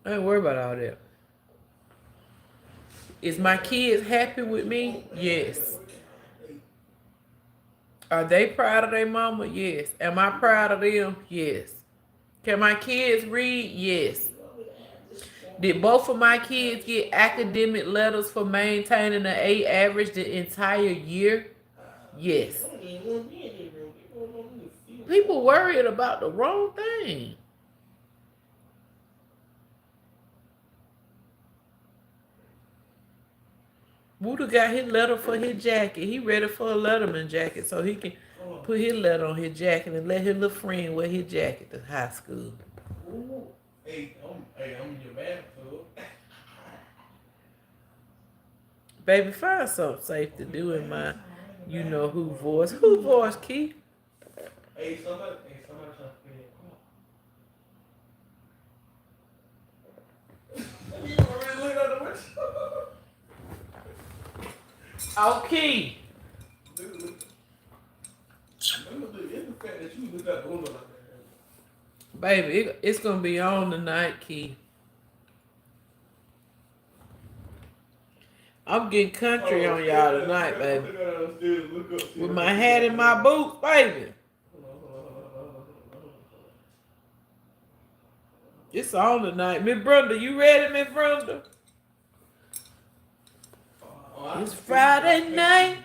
I ain't worried about all that. Is my kids happy with me? Yes. Are they proud of their mama? Yes. Am I proud of them? Yes. Can my kids read? Yes. Did both of my kids get academic letters for maintaining an A average the entire year? Yes. People worried about the wrong thing. Buddha got his letter for his jacket. He ready for a Letterman jacket so he can put his letter on his jacket and let his little friend wear his jacket to high school. Ooh. Hey, I'm in your bathtub. Baby, find something safe to do in my you know who voice. Who voice, Keith? Hey, somebody trying to you already look out the window. Oh, Keith. Dude, it's the fact that you look out the window like that. Baby, it's going to be on tonight, Keith. I'm getting country on y'all tonight, baby. With my hat in my boots, baby. It's on tonight. Miss Brenda, you ready, Miss Brenda? It's Friday night.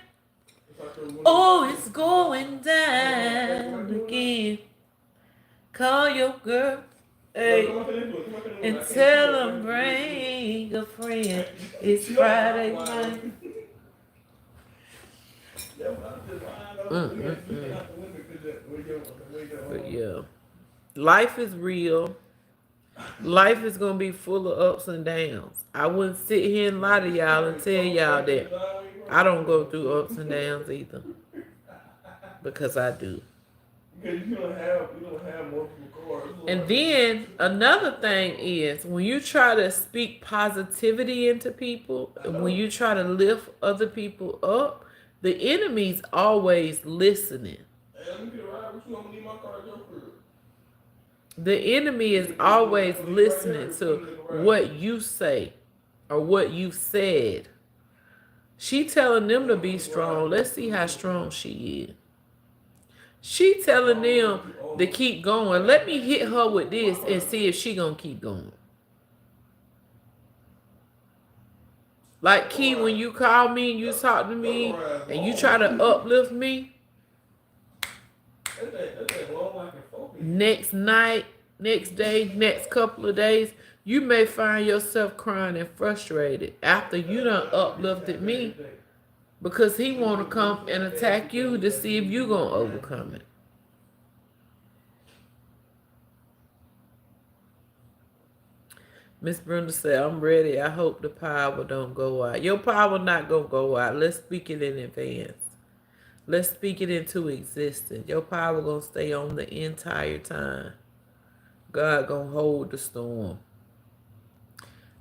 Oh, it's going down again. Call your girl, hey, and tell them bring a friend. It's Friday night. But yeah, life is real. Life is gonna be full of ups and downs. I wouldn't sit here and lie to y'all and tell y'all that I don't go through ups and downs either, because I do. Because you don't have multiple cars. And then another thing is when you try to speak positivity into people, when you try to lift other people up, the enemy's always listening. Hey, let me get a ride with you. I'm gonna need my car at your crib. The enemy is always listening to what you say or what you said. She telling them to be strong. Let's see how strong she is. She telling them to keep going. Let me hit her with this and see if she gonna keep going. Like Key, when you call me and you talk to me and you try to uplift me, next night, next day, next couple of days, you may find yourself crying and frustrated after you done uplifted me because he want to come and attack you to see if you gonna overcome it. Miss Brenda said, I'm ready. I hope the power don't go out. Your power not gonna go out. Let's speak it in advance. Let's speak it into existence. Your power gonna stay on the entire time. God gonna hold the storm.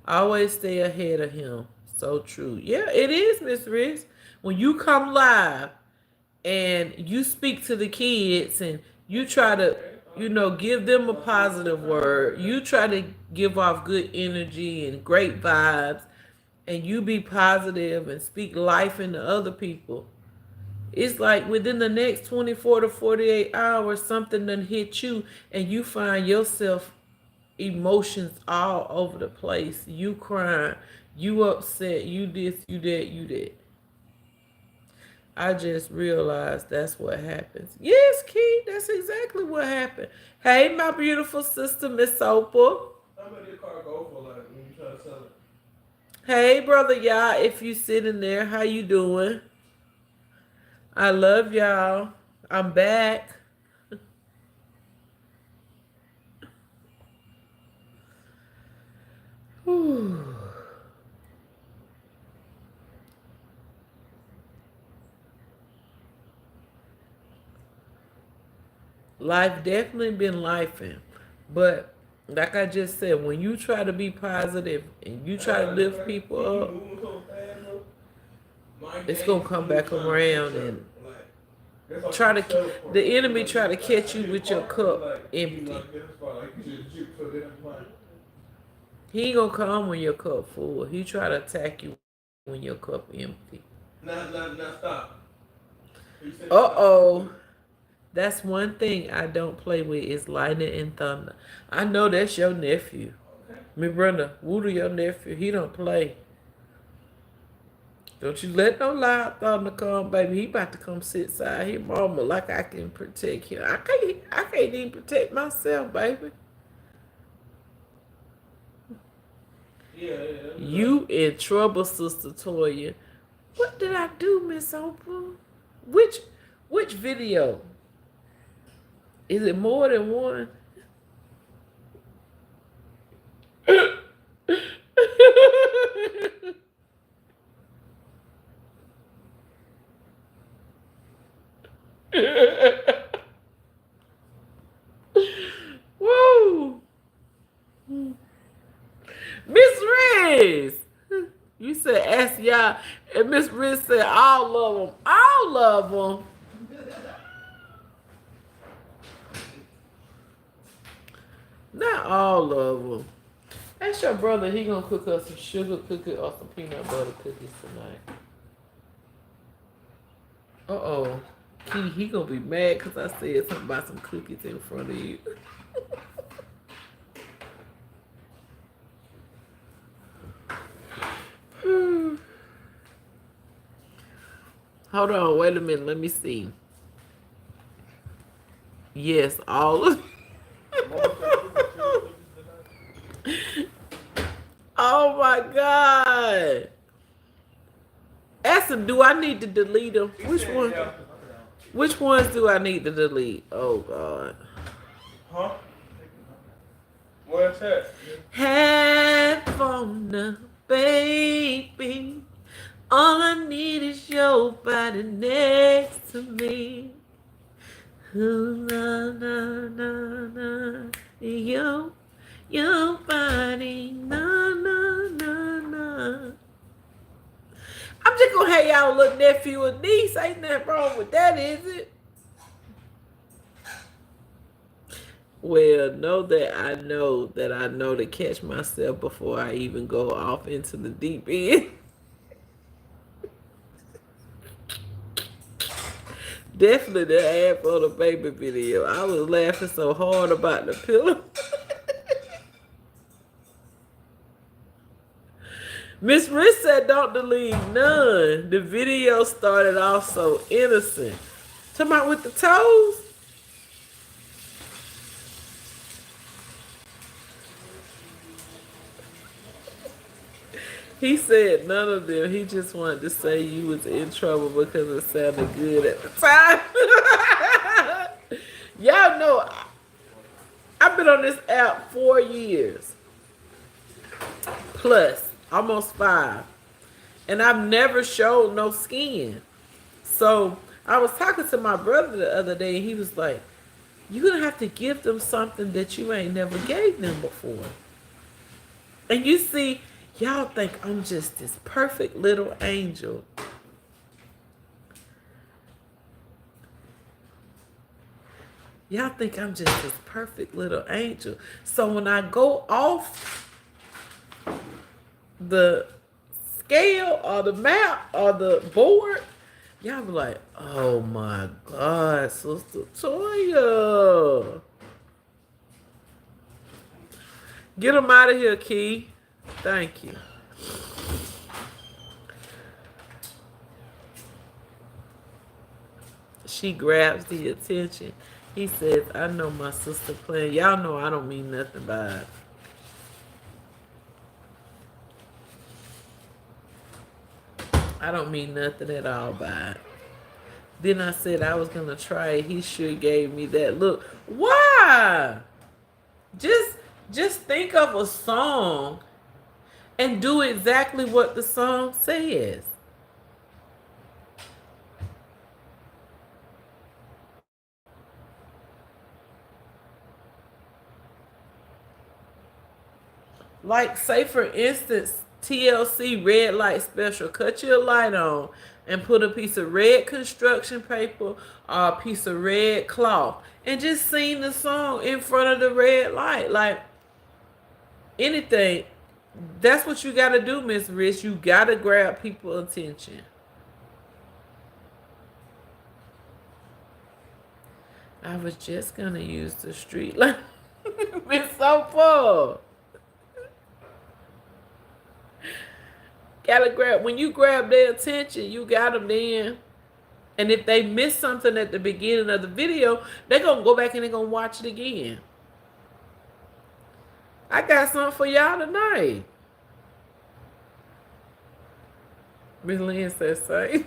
Always stay ahead of him. So true. Yeah, it is, Miss Riggs. When you come live and you speak to the kids and you try to, give them a positive word. You try to give off good energy and great vibes, and you be positive and speak life into other people. It's like within the next 24 to 48 hours, something done hit you, and you find yourself emotions all over the place. You crying, you upset, you this, you that, you that. I just realized that's what happens. Yes, Keith, that's exactly what happened. Hey, my beautiful sister, Miss Opal. How much did your car go for, like, when you try to sell it? Hey, brother, y'all, if you sitting there, how you doing? I love y'all. I'm back. Whew. Life definitely been lifing, but like I just said, when you try to be positive and you try to lift people up, it's gonna come back around and try to. The enemy try to catch you with your cup empty. He ain't gonna come when your cup full. He try to attack you when your cup empty. Now, stop. Uh-oh. That's one thing I don't play with is lightning and thunder. I know that's your nephew. Me Brenda, Woodoo your nephew. He don't play. Don't you let no loud thunder come, baby. He about to come sit side his mama like I can protect him. I can't even protect myself, baby. Yeah. You in trouble, Sister Toya. What did I do, Miss Oprah? Which video? Is it more than one? Woo! Miss Riz! You said ask y'all, and Miss Riz said all of them. All of them. Not all of them. Ask your brother, he gonna cook us some sugar cookies or some peanut butter cookies tonight. Uh-oh. He gonna be mad because I said something about some cookies in front of you. Hold on, wait a minute, let me see. Yes, all of Oh my God. Ask him, do I need to delete them? Which one? Which ones do I need to delete? Oh God. Huh? What's that? Half on the baby. All I need is your body next to me. Ooh, na, na, na, na. Your body, na, na, na, na. I'm just gonna have y'all little nephew and niece. Ain't nothing wrong with that, is it? Well, know that I know to catch myself before I even go off into the deep end. Definitely the ad for the baby video. I was laughing so hard about the pillow. Miss Rich said don't delete none. The video started off so innocent. Talking about with the toes? He said none of them. He just wanted to say you was in trouble because it sounded good at the time. Y'all know I've been on this app 4 years. Plus, almost 5. And I've never showed no skin. So I was talking to my brother the other day and he was like, you're going to have to give them something that you ain't never gave them before. And you see, y'all think I'm just this perfect little angel. Y'all think I'm just this perfect little angel. So when I go off the scale or the map or the board, y'all be like, oh my God, Sister Toya. Get him out of here, Key. Thank you. She grabs the attention. He says, I know my sister playing. Y'all know I don't mean nothing by it. I don't mean nothing at all by it. Then I said I was going to try it. He sure gave me that look. Why? Just think of a song and do exactly what the song says. Like, say for instance, TLC red light special. Cut your light on and put a piece of red construction paper or a piece of red cloth and just sing the song in front of the red light. Like, anything. That's what you got to do, Miss Rich. You got to grab people's attention. I was just going to use the street light. It's so full. Gotta grab, when you grab their attention, you got them then. And if they miss something at the beginning of the video, they're going to go back and they're going to watch it again. I got something for y'all tonight. Miss Lynn says same.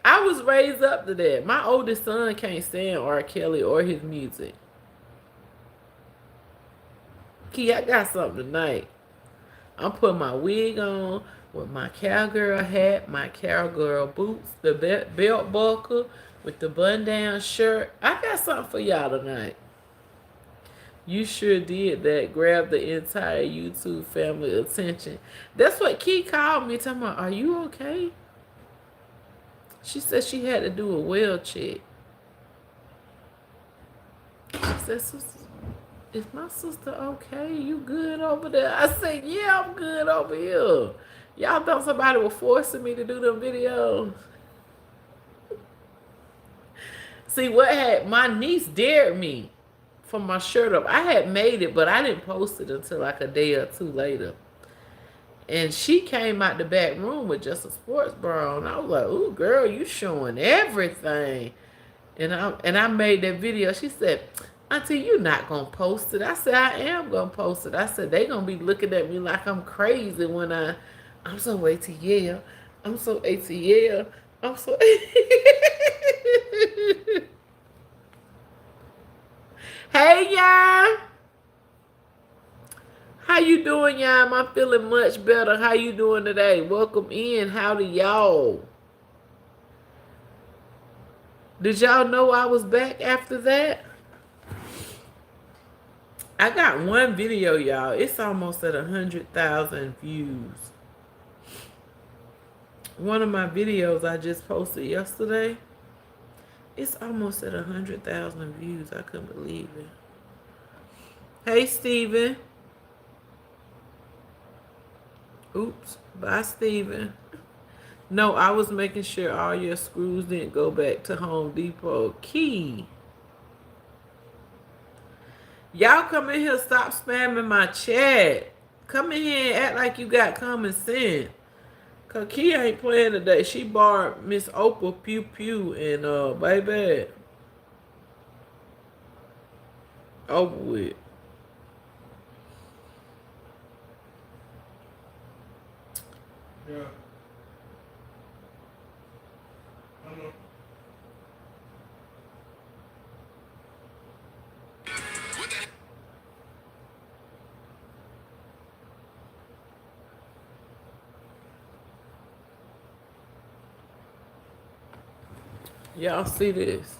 I was raised up to that. My oldest son can't stand R. Kelly or his music. Key, I got something tonight. I'm putting my wig on with my cowgirl hat, my cowgirl boots, the belt buckle with the button-down shirt. I got something for y'all tonight. You sure did that. Grab the entire YouTube family attention. That's what Key called me, talking about, are you okay? She said she had to do a well check. She said, sister, is my sister okay? You good over there? I said, yeah, I'm good over here. Y'all thought somebody was forcing me to do them videos? See, my niece dared me for my shirt up. I had made it, but I didn't post it until like a day or two later. And she came out the back room with just a sports bra on. I was like, ooh, girl, you showing everything. And I made that video. She said, Auntie, you're not going to post it. I said, I am going to post it. I said, they going to be looking at me like I'm crazy when I'm so ATL. I'm so ATL. I'm so... Hey, y'all. How you doing, y'all? I'm feeling much better. How you doing today? Welcome in. Howdy, y'all. Did y'all know I was back after that? I got one video, y'all. It's almost at 100,000 views. One of my videos I just posted yesterday, it's almost at 100,000 views. I couldn't believe it. Hey, Steven. Oops. Bye, Steven. No, I was making sure all your screws didn't go back to Home Depot. Key. Y'all come in here, stop spamming my chat. Come in here and act like you got common sense. Cause Key ain't playing today. She borrowed Miss Oprah Pew Pew and baby, over with. Yeah. I know. Y'all see this?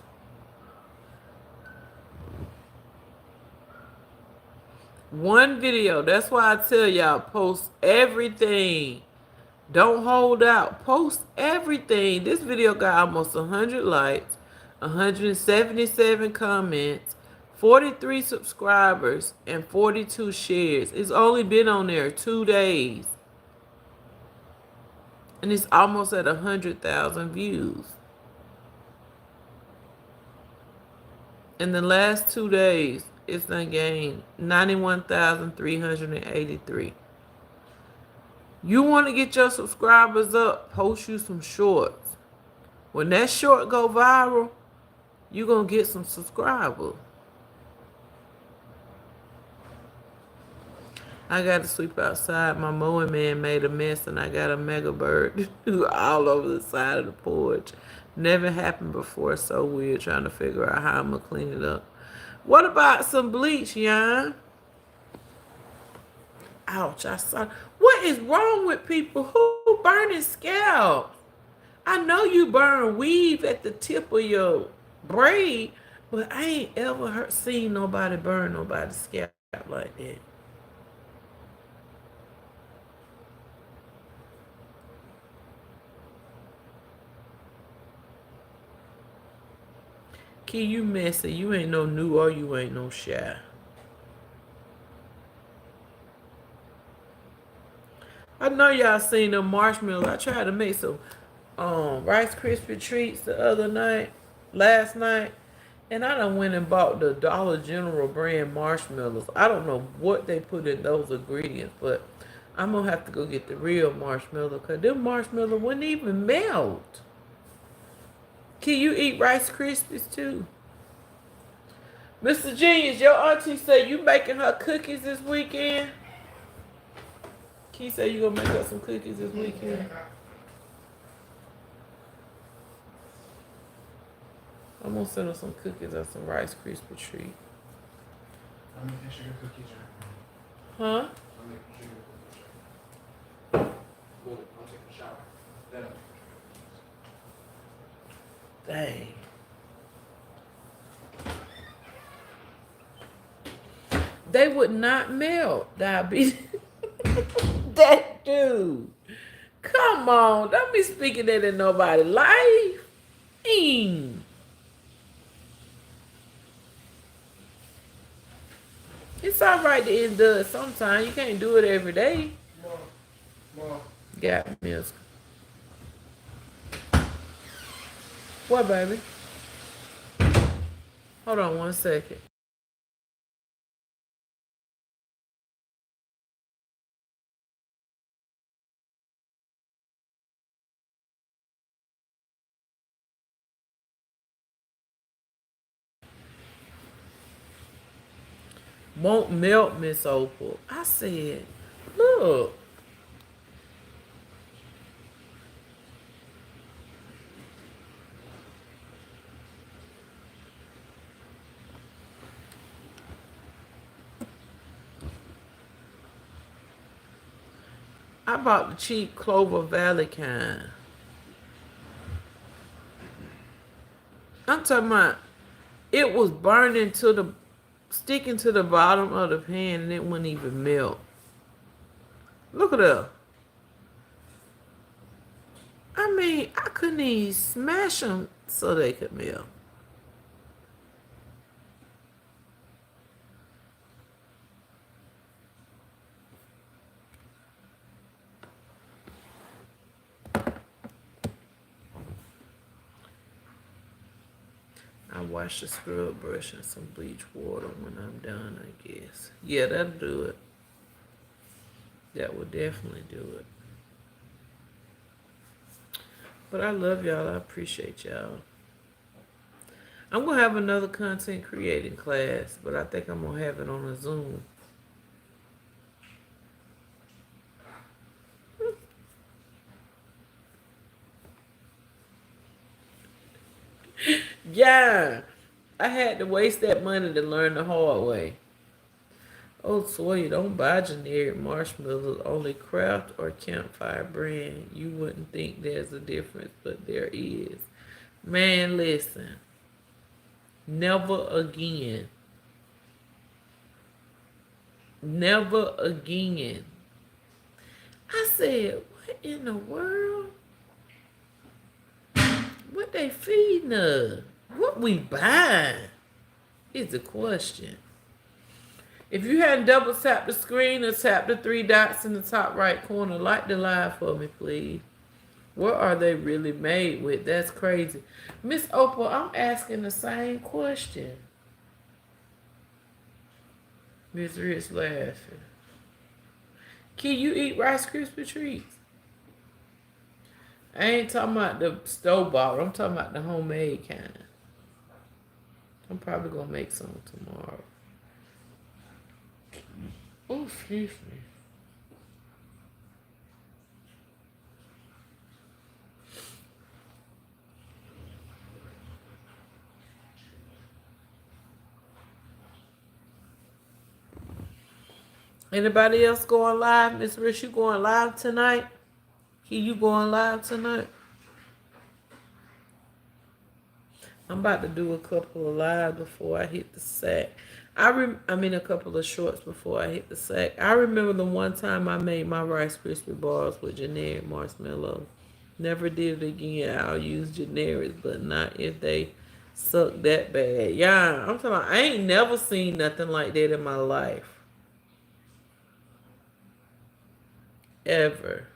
One video. That's why I tell y'all post everything. Don't hold out. Post everything. This video got almost 100 likes, 177 comments, 43 subscribers, and 42 shares. It's only been on there 2 days. And it's almost at 100,000 views. In the last 2 days, it's done gained 91,383. You want to get your subscribers up, post you some shorts. When that short go viral, you going to get some subscribers. I got to sweep outside. My mowing man made a mess and I got a mega bird all over the side of the porch. Never happened before. So weird trying to figure out how I'm going to clean it up. What about some bleach, Jan? Ouch, I saw. What is wrong with people who burning scalp? I know you burn weave at the tip of your braid, but I ain't ever seen nobody burn nobody's scalp like that. Key, you messy. You ain't no new or you ain't no shy. I know y'all seen them marshmallows. I tried to make some Rice Krispie treats last night, and I done went and bought the Dollar General brand marshmallows. I don't know what they put in those ingredients, but I'm gonna have to go get the real marshmallow because them marshmallows wouldn't even melt. Can you eat Rice Krispies too? Mr. Genius, your auntie said you making her cookies this weekend. Key said you gonna make her some cookies this weekend. I'm gonna send her some cookies or some Rice Krispie treat. I'm making sugar cookies. Huh? I'm making sugar cookies. Well, I'm taking a shower. Then Dang. They would not melt, diabetes. That dude. Come on. Don't be speaking that in nobody's life. It's all right to end it sometimes. You can't do it every day. Mom. Got milk. What, baby? Hold on 1 second. Won't melt, Miss Opal. I said, look. I bought the cheap Clover Valley kind. I'm talking about it was sticking to the bottom of the pan and it wouldn't even melt. Look at that. I mean, I couldn't even smash them so they could melt. I wash the scrub brush and some bleach water when I'm done, I guess. Yeah, that'll do it. That will definitely do it. But I love y'all. I appreciate y'all. I'm going to have another content creating class, but I think I'm going to have it on a Zoom. Yeah, I had to waste that money to learn the hard way. Oh, Toya, don't buy generic marshmallows, only craft or campfire brand. You wouldn't think there's a difference, but there is. Man, listen. Never again. Never again. I said, what in the world? What they feeding us? What we buying is the question. If you hadn't double tapped the screen or tapped the 3 dots in the top right corner, like the live for me, please. What are they really made with? That's crazy. Miss Opal, I'm asking the same question. Miss Rich laughing. Can you eat Rice Krispie treats? I ain't talking about the store-bought. I'm talking about the homemade kind. I'm probably going to make some tomorrow. Oh, excuse me. Anybody else going live? Miss Rich, you going live tonight? You going live tonight? I'm about to do a couple of lives before I hit the sack. I mean a couple of shorts before I hit the sack. I remember the one time I made my Rice Krispie bars with generic marshmallows. Never did it again. I'll use generics, but not if they suck that bad. Yeah, I'm talking about, I ain't never seen nothing like that in my life. Ever.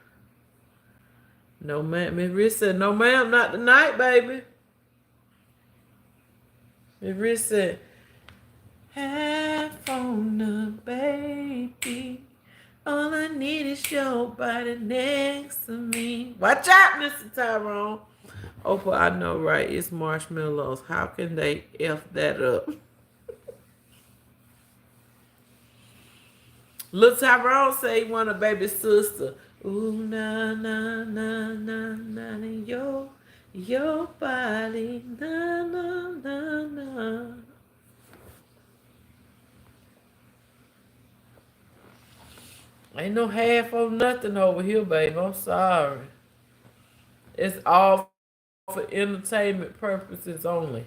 No, ma'am. Miss Rich said, no, ma'am, not tonight, baby. Miss Rich said, half on the baby. All I need is your body next to me. Watch out, Mr. Tyrone. Oh, but I know, right? It's marshmallows. How can they F that up? Little Tyrone say he want a baby sister. Ooh, na, na, na, na, na, your body, na, na, na, na. Ain't no half of nothing over here, babe. I'm sorry. It's all for entertainment purposes only.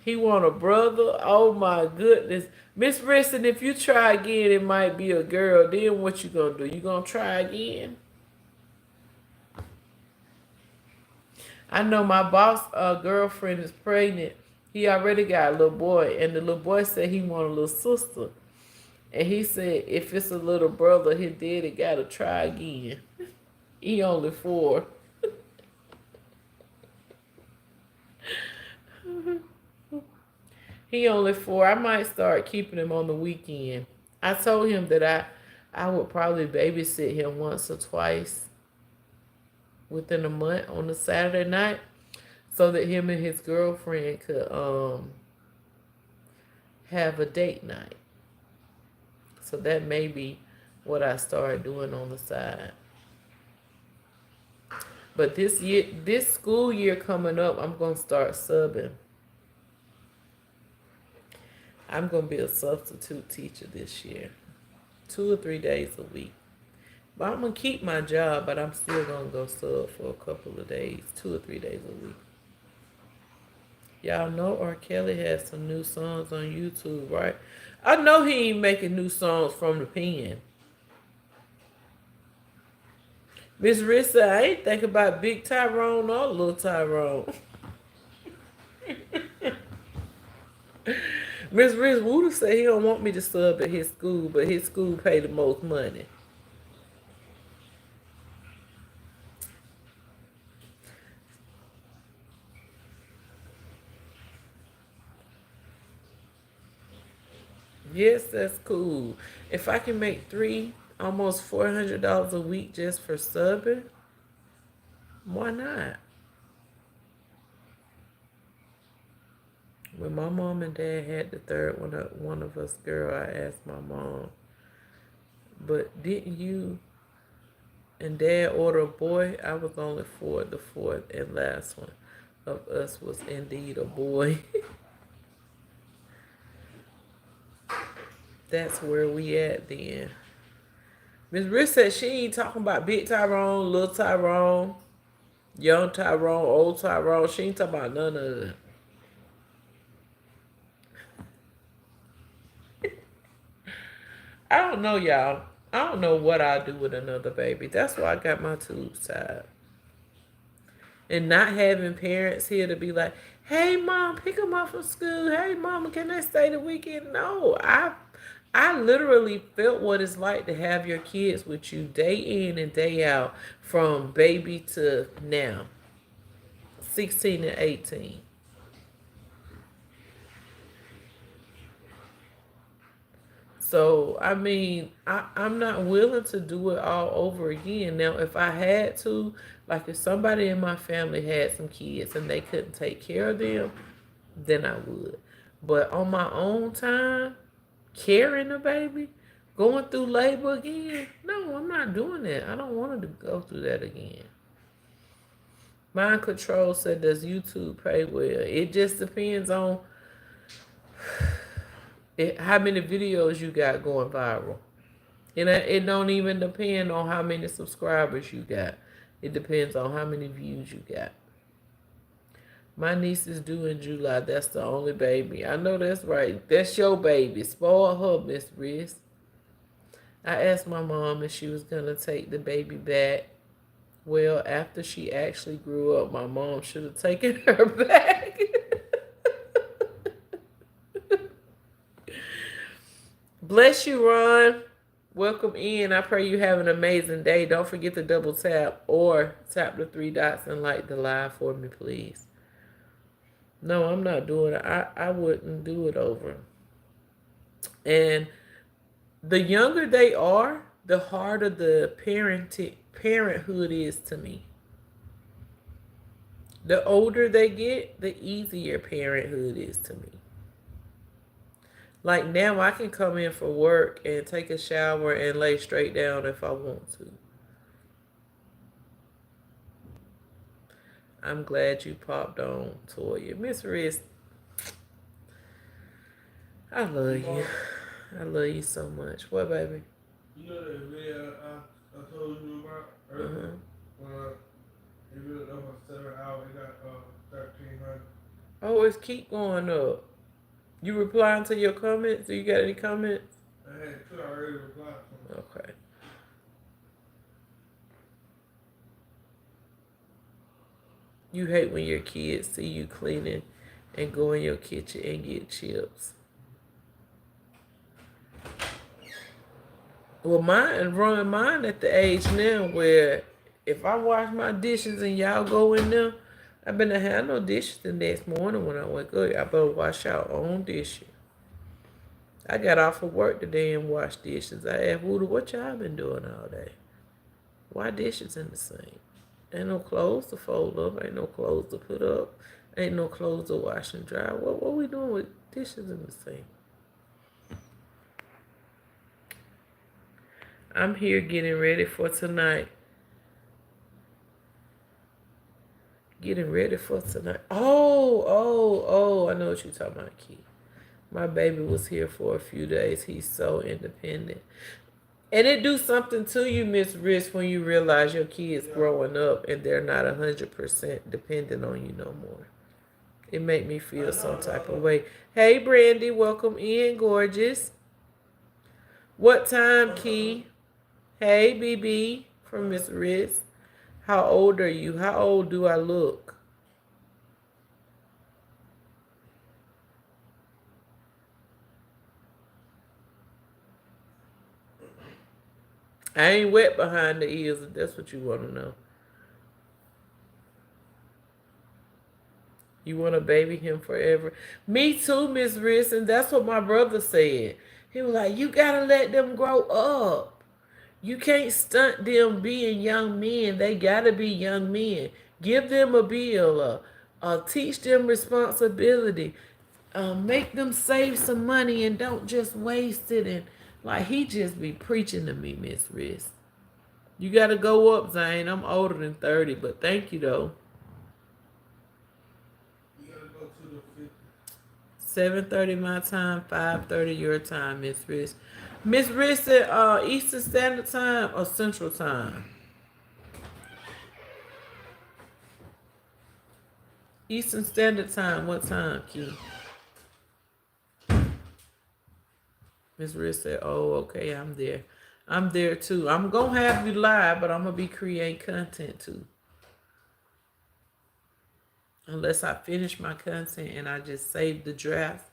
He want a brother. Oh my goodness. Miss Riston, if you try again, it might be a girl. Then what you gonna do? You gonna try again? I know my boss girlfriend is pregnant. He already got a little boy, and the little boy said he want a little sister. And he said if it's a little brother, his daddy gotta try again. He only 4. He only 4. I might start keeping him on the weekend. I told him that I would probably babysit him once or twice within a month on a Saturday night, so that him and his girlfriend could have a date night. So that may be what I started doing on the side. But this school year coming up, I'm gonna start subbing. I'm gonna be a substitute teacher this year, 2 or 3 days a week. But I'm gonna keep my job, but I'm still gonna go sub for a couple of days, 2 or 3 days a week. Y'all know R. Kelly has some new songs on YouTube, right? I know he ain't making new songs from the pen. Miss Rissa, I ain't thinking about Big Tyrone or Little Tyrone. Miss Riz Wooder said he don't want me to sub at his school, but his school pay the most money. Yes, that's cool. If I can make almost $400 a week just for subbing, why not? When my mom and dad had the third one of us girl, I asked my mom, but didn't you and dad order a boy? I was only for the fourth and last one of us was indeed a boy. That's where we at then. Miss Rich said she ain't talking about big Tyrone, little Tyrone, young Tyrone, old Tyrone. She ain't talking about none of that. I don't know, y'all. I don't know what I'll do with another baby. That's why I got my tubes tied. And not having parents here to be like, hey, mom, pick them up from school. Hey, mama, can they stay the weekend? No, I literally felt what it's like to have your kids with you day in and day out from baby to now, 16 and 18. So, I mean, I'm not willing to do it all over again. Now, if I had to, like if somebody in my family had some kids and they couldn't take care of them, then I would. But on my own time, carrying a baby, going through labor again, no, I'm not doing that. I don't want to go through that again. Mind Control said, does YouTube pay well? It just depends on how many videos you got going viral. And it don't even depend on how many subscribers you got. It depends on how many views you got. My niece is due in July. That's the only baby. I know that's right. That's your baby. Spoil her, Miss Riz. I asked my mom if she was going to take the baby back. Well, after she actually grew up, my mom should have taken her back. Bless you, Ron. Welcome in. I pray you have an amazing day. Don't forget to double tap or tap the 3 dots and like the live for me, please. No, I'm not doing it. I wouldn't do it over. And the younger they are, the harder the parenthood is to me. The older they get, the easier parenthood is to me. Like now I can come in for work and take a shower and lay straight down if I want to. I'm glad you popped on, Toya. Miss Riz, I love you. I love you so much. What, baby? You know that video I told you about earlier? When it really over 7 hours, it got 1,300. Oh, it's keep going up. You replying to your comments? Do you got any comments? I had 2 already replied to them. Okay. You hate when your kids see you cleaning and go in your kitchen and get chips. Well, mine at the age now where if I wash my dishes and y'all go in there, I better have no dishes the next morning when I wake up. I better wash our own dishes. I got off of work today and washed dishes. I asked Woody, what y'all been doing all day? Why dishes in the sink? Ain't no clothes to fold up. Ain't no clothes to put up. Ain't no clothes to wash and dry. What we doing with dishes in the sink? I'm here getting ready for tonight. Getting ready for tonight. Oh, I know what you're talking about, Key. My baby was here for a few days. He's so independent. And it do something to you, Miss Risk, when you realize your kid's growing up and they're not 100% dependent on you no more. It make me feel some type of way. Hey, Brandy, welcome in, gorgeous. What time, Key? Hey, BB from Miss Risk. How old are you? How old do I look? I ain't wet behind the ears if that's what you want to know. You want to baby him forever? Me too, Miss Riss, and that's what my brother said. He was like, you gotta let them grow up. You can't stunt them being young men. They gotta be young men. Give them a bill. Teach them responsibility. Make them save some money and don't just waste it. And like he just be preaching to me, Miss Riz. You gotta go up, Zane. I'm older than 30, but thank you though. You gotta go to the 50. 7:30 my time, 5:30 your time, Miss Riz. Miss Riz said Eastern Standard Time or Central Time? Eastern Standard Time, what time, Key? Miss Riz said, oh, okay, I'm there. I'm there too. I'm gonna have you live, but I'm gonna be creating content too. Unless I finish my content and I just save the draft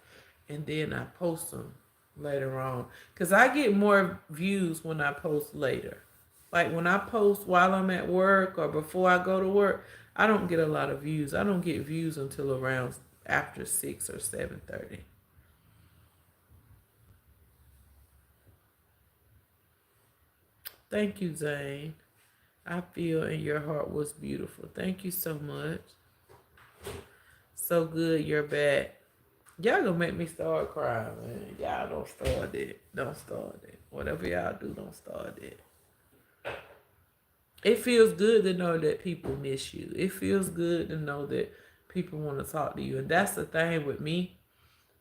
and then I post them later on. Because I get more views when I post later. Like when I post while I'm at work or before I go to work, I don't get a lot of views. I don't get views until around after 6 or 7:30. Thank you, Zane. I feel in your heart was beautiful. Thank you so much. So good you're back. Y'all gonna make me start crying, man. Y'all don't start it. Don't start it. Whatever y'all do, don't start it. It feels good to know that people miss you. It feels good to know that people want to talk to you. And that's the thing with me.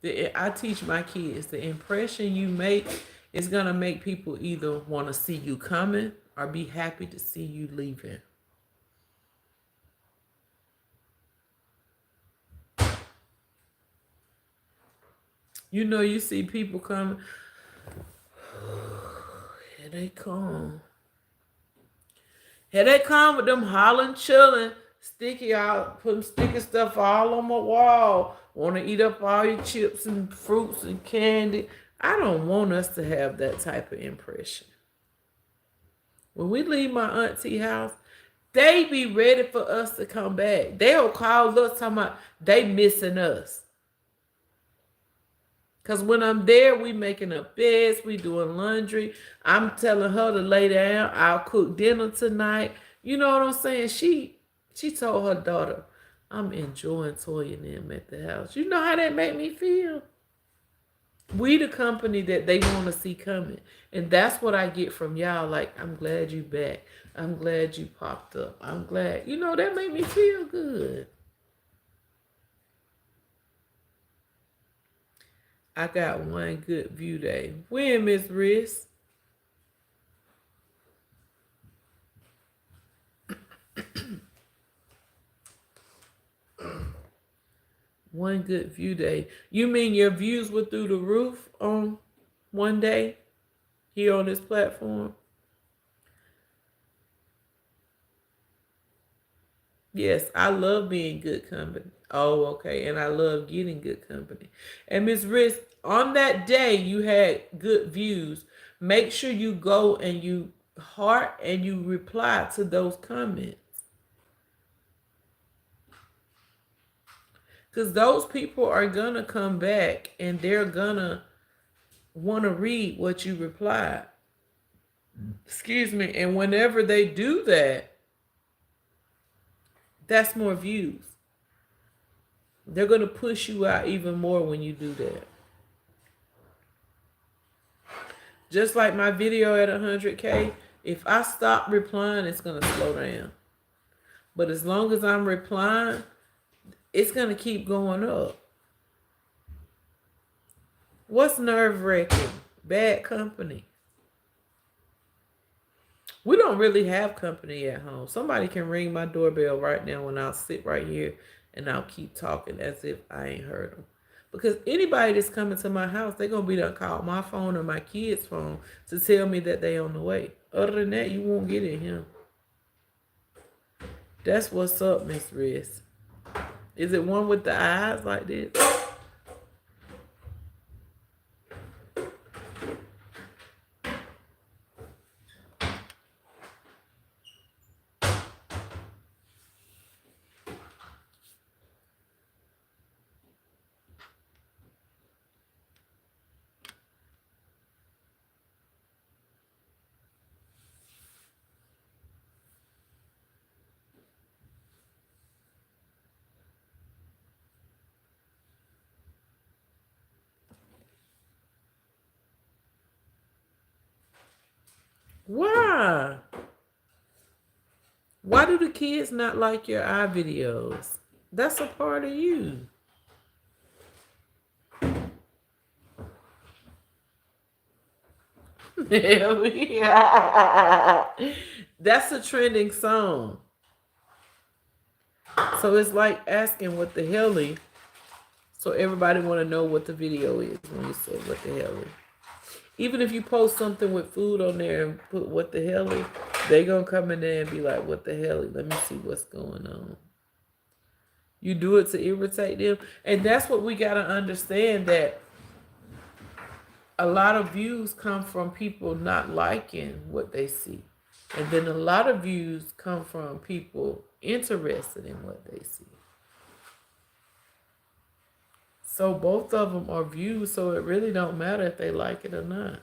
I teach my kids the impression you make is going to make people either want to see you coming or be happy to see you leaving. You know, you see people coming. Here they come. Here they come with them hollering, chilling, sticky out, putting sticky stuff all on my wall. Want to eat up all your chips and fruits and candy. I don't want us to have that type of impression. When we leave my auntie house, they be ready for us to come back. They'll call us talking about they missing us. Because when I'm there, we making up beds, we doing laundry. I'm telling her to lay down. I'll cook dinner tonight. You know what I'm saying? She told her daughter, I'm enjoying Toya and them at the house. You know how that make me feel? We the company that they want to see coming. And that's what I get from y'all. Like, I'm glad you back. I'm glad you popped up. I'm glad. You know, that made me feel good. I got one good view day. When, Miss Riss? One good view day. You mean your views were through the roof on one day here on this platform? Yes, I love being good company. Oh, okay. And I love getting good company. And Miss Riss, on that day you had good views. Make sure you go and you heart and you reply to those comments. Because those people are going to come back and they're going to want to read what you replied. Excuse me. And whenever they do that, that's more views. They're going to push you out even more when you do that. Just like my video at 100K, if I stop replying, it's going to slow down. But as long as I'm replying, it's going to keep going up. What's nerve-wracking? Bad company. We don't really have company at home. Somebody can ring my doorbell right now and I'll sit right here and I'll keep talking as if I ain't heard them. Because anybody that's coming to my house, they're going to be done call my phone or my kid's phone to tell me that they on the way. Other than that, you won't get it here. That's what's up, Miss Riz. Is it one with the eyes like this? Why? Why do the kids not like your eye videos? That's a part of you. Yeah. That's a trending song. So it's like asking what the hell is. So everybody want to know what the video is when you say what the hell is. Even if you post something with food on there and put what the hell is, they gonna come in there and be like, what the hell is? Let me see what's going on. You do it to irritate them. And that's what we gotta understand, that a lot of views come from people not liking what they see. And then a lot of views come from people interested in what they see. So both of them are views, so it really don't matter if they like it or not.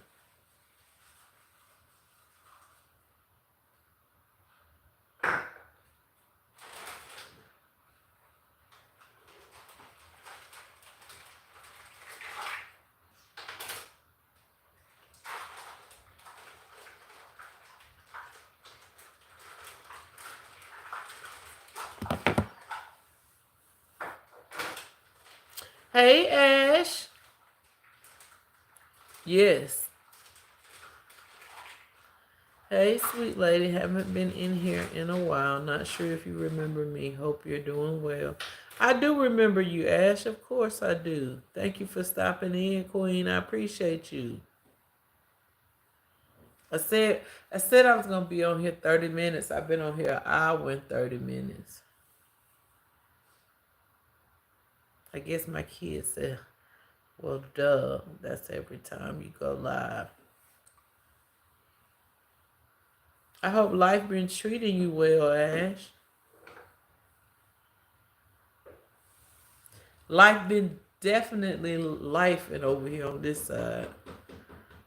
Hey, Ash. Yes. Hey, sweet lady. Haven't been in here in a while. Not sure if you remember me. Hope you're doing well. I do remember you, Ash. Of course I do. Thank you for stopping in, Queen. I appreciate you. I said I was gonna be on here 30 minutes. I've been on here an hour and 30 minutes. I guess my kids said, well, duh, that's every time you go live. I hope life been treating you well, Ash. Life been definitely lifing over here on this side.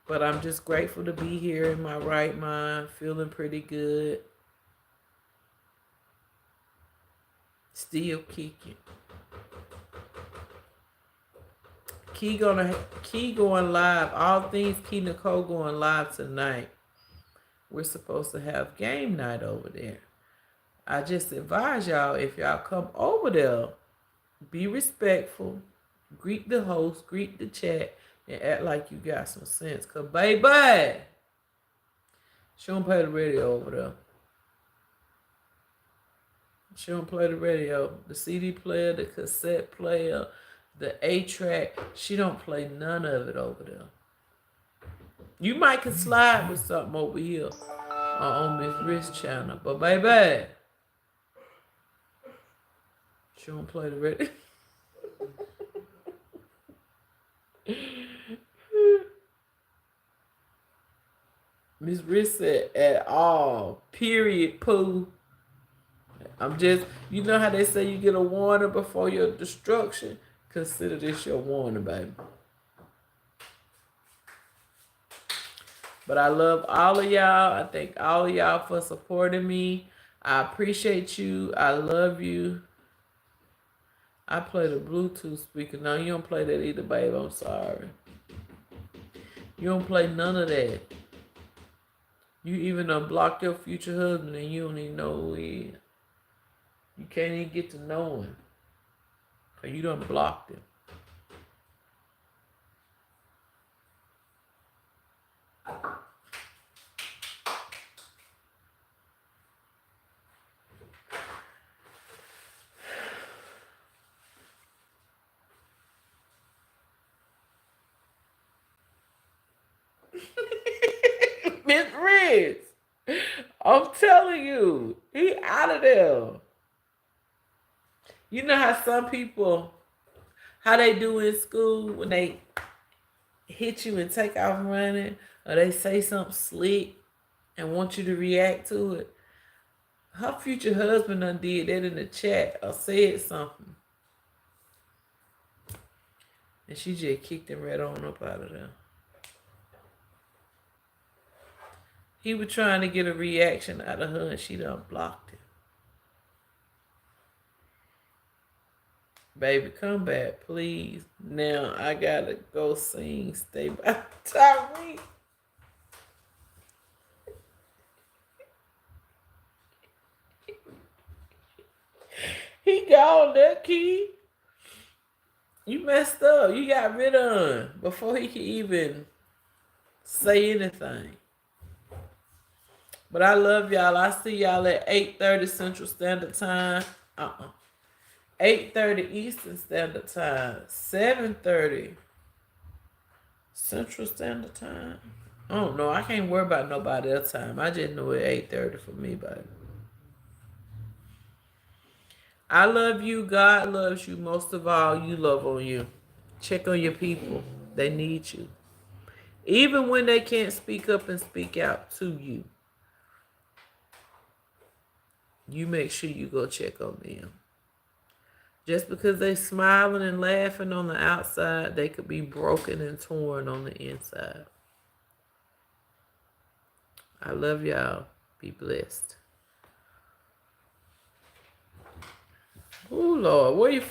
But I'm just grateful to be here in my right mind, feeling pretty good. Still kicking. Key going live. All things Key Nicole going live tonight. We're supposed to have game night over there. I just advise y'all, if y'all come over there, be respectful, greet the host, greet the chat, and act like you got some sense. Cause baby, she don't play the radio over there. She don't play the radio. The CD player, the cassette player, the 8-track, she don't play none of it over there. You might can slide with something over here on Miss Wrist channel, but baby, she don't play the radio. Miss Wrist said at all. Period, poo. I'm just, you know how they say you get a warning before your destruction? Consider this your warning, baby. But I love all of y'all. I thank all of y'all for supporting me. I appreciate you. I love you. I play the Bluetooth speaker. No, you don't play that either, babe. I'm sorry. You don't play none of that. You even unblocked your future husband and you don't even know who he is. You can't even get to know him. Because you done blocked him. Miss Riz, I'm telling you, he out of there. You know how some people, how they do in school when they hit you and take off running, or they say something slick and want you to react to it? Her future husband done did that in the chat or said something. And she just kicked him right on up out of there. He was trying to get a reaction out of her and she done blocked him. Baby, come back, please. Now I gotta go sing Stay by Tyreek. He gone there, Key. You messed up. You got rid of him before he could even say anything. But I love y'all. I see y'all at 8:30 Central Standard Time. 8:30 Eastern Standard Time. 7:30 Central Standard Time. I don't know. I can't worry about nobody else's time. I just know it's 8:30 for me, baby. I love you. God loves you. Most of all, you love on you. Check on your people. They need you. Even when they can't speak up and speak out to you, you make sure you go check on them. Just because they smiling and laughing on the outside, they could be broken and torn on the inside. I love y'all. Be blessed. Oh, Lord. Where you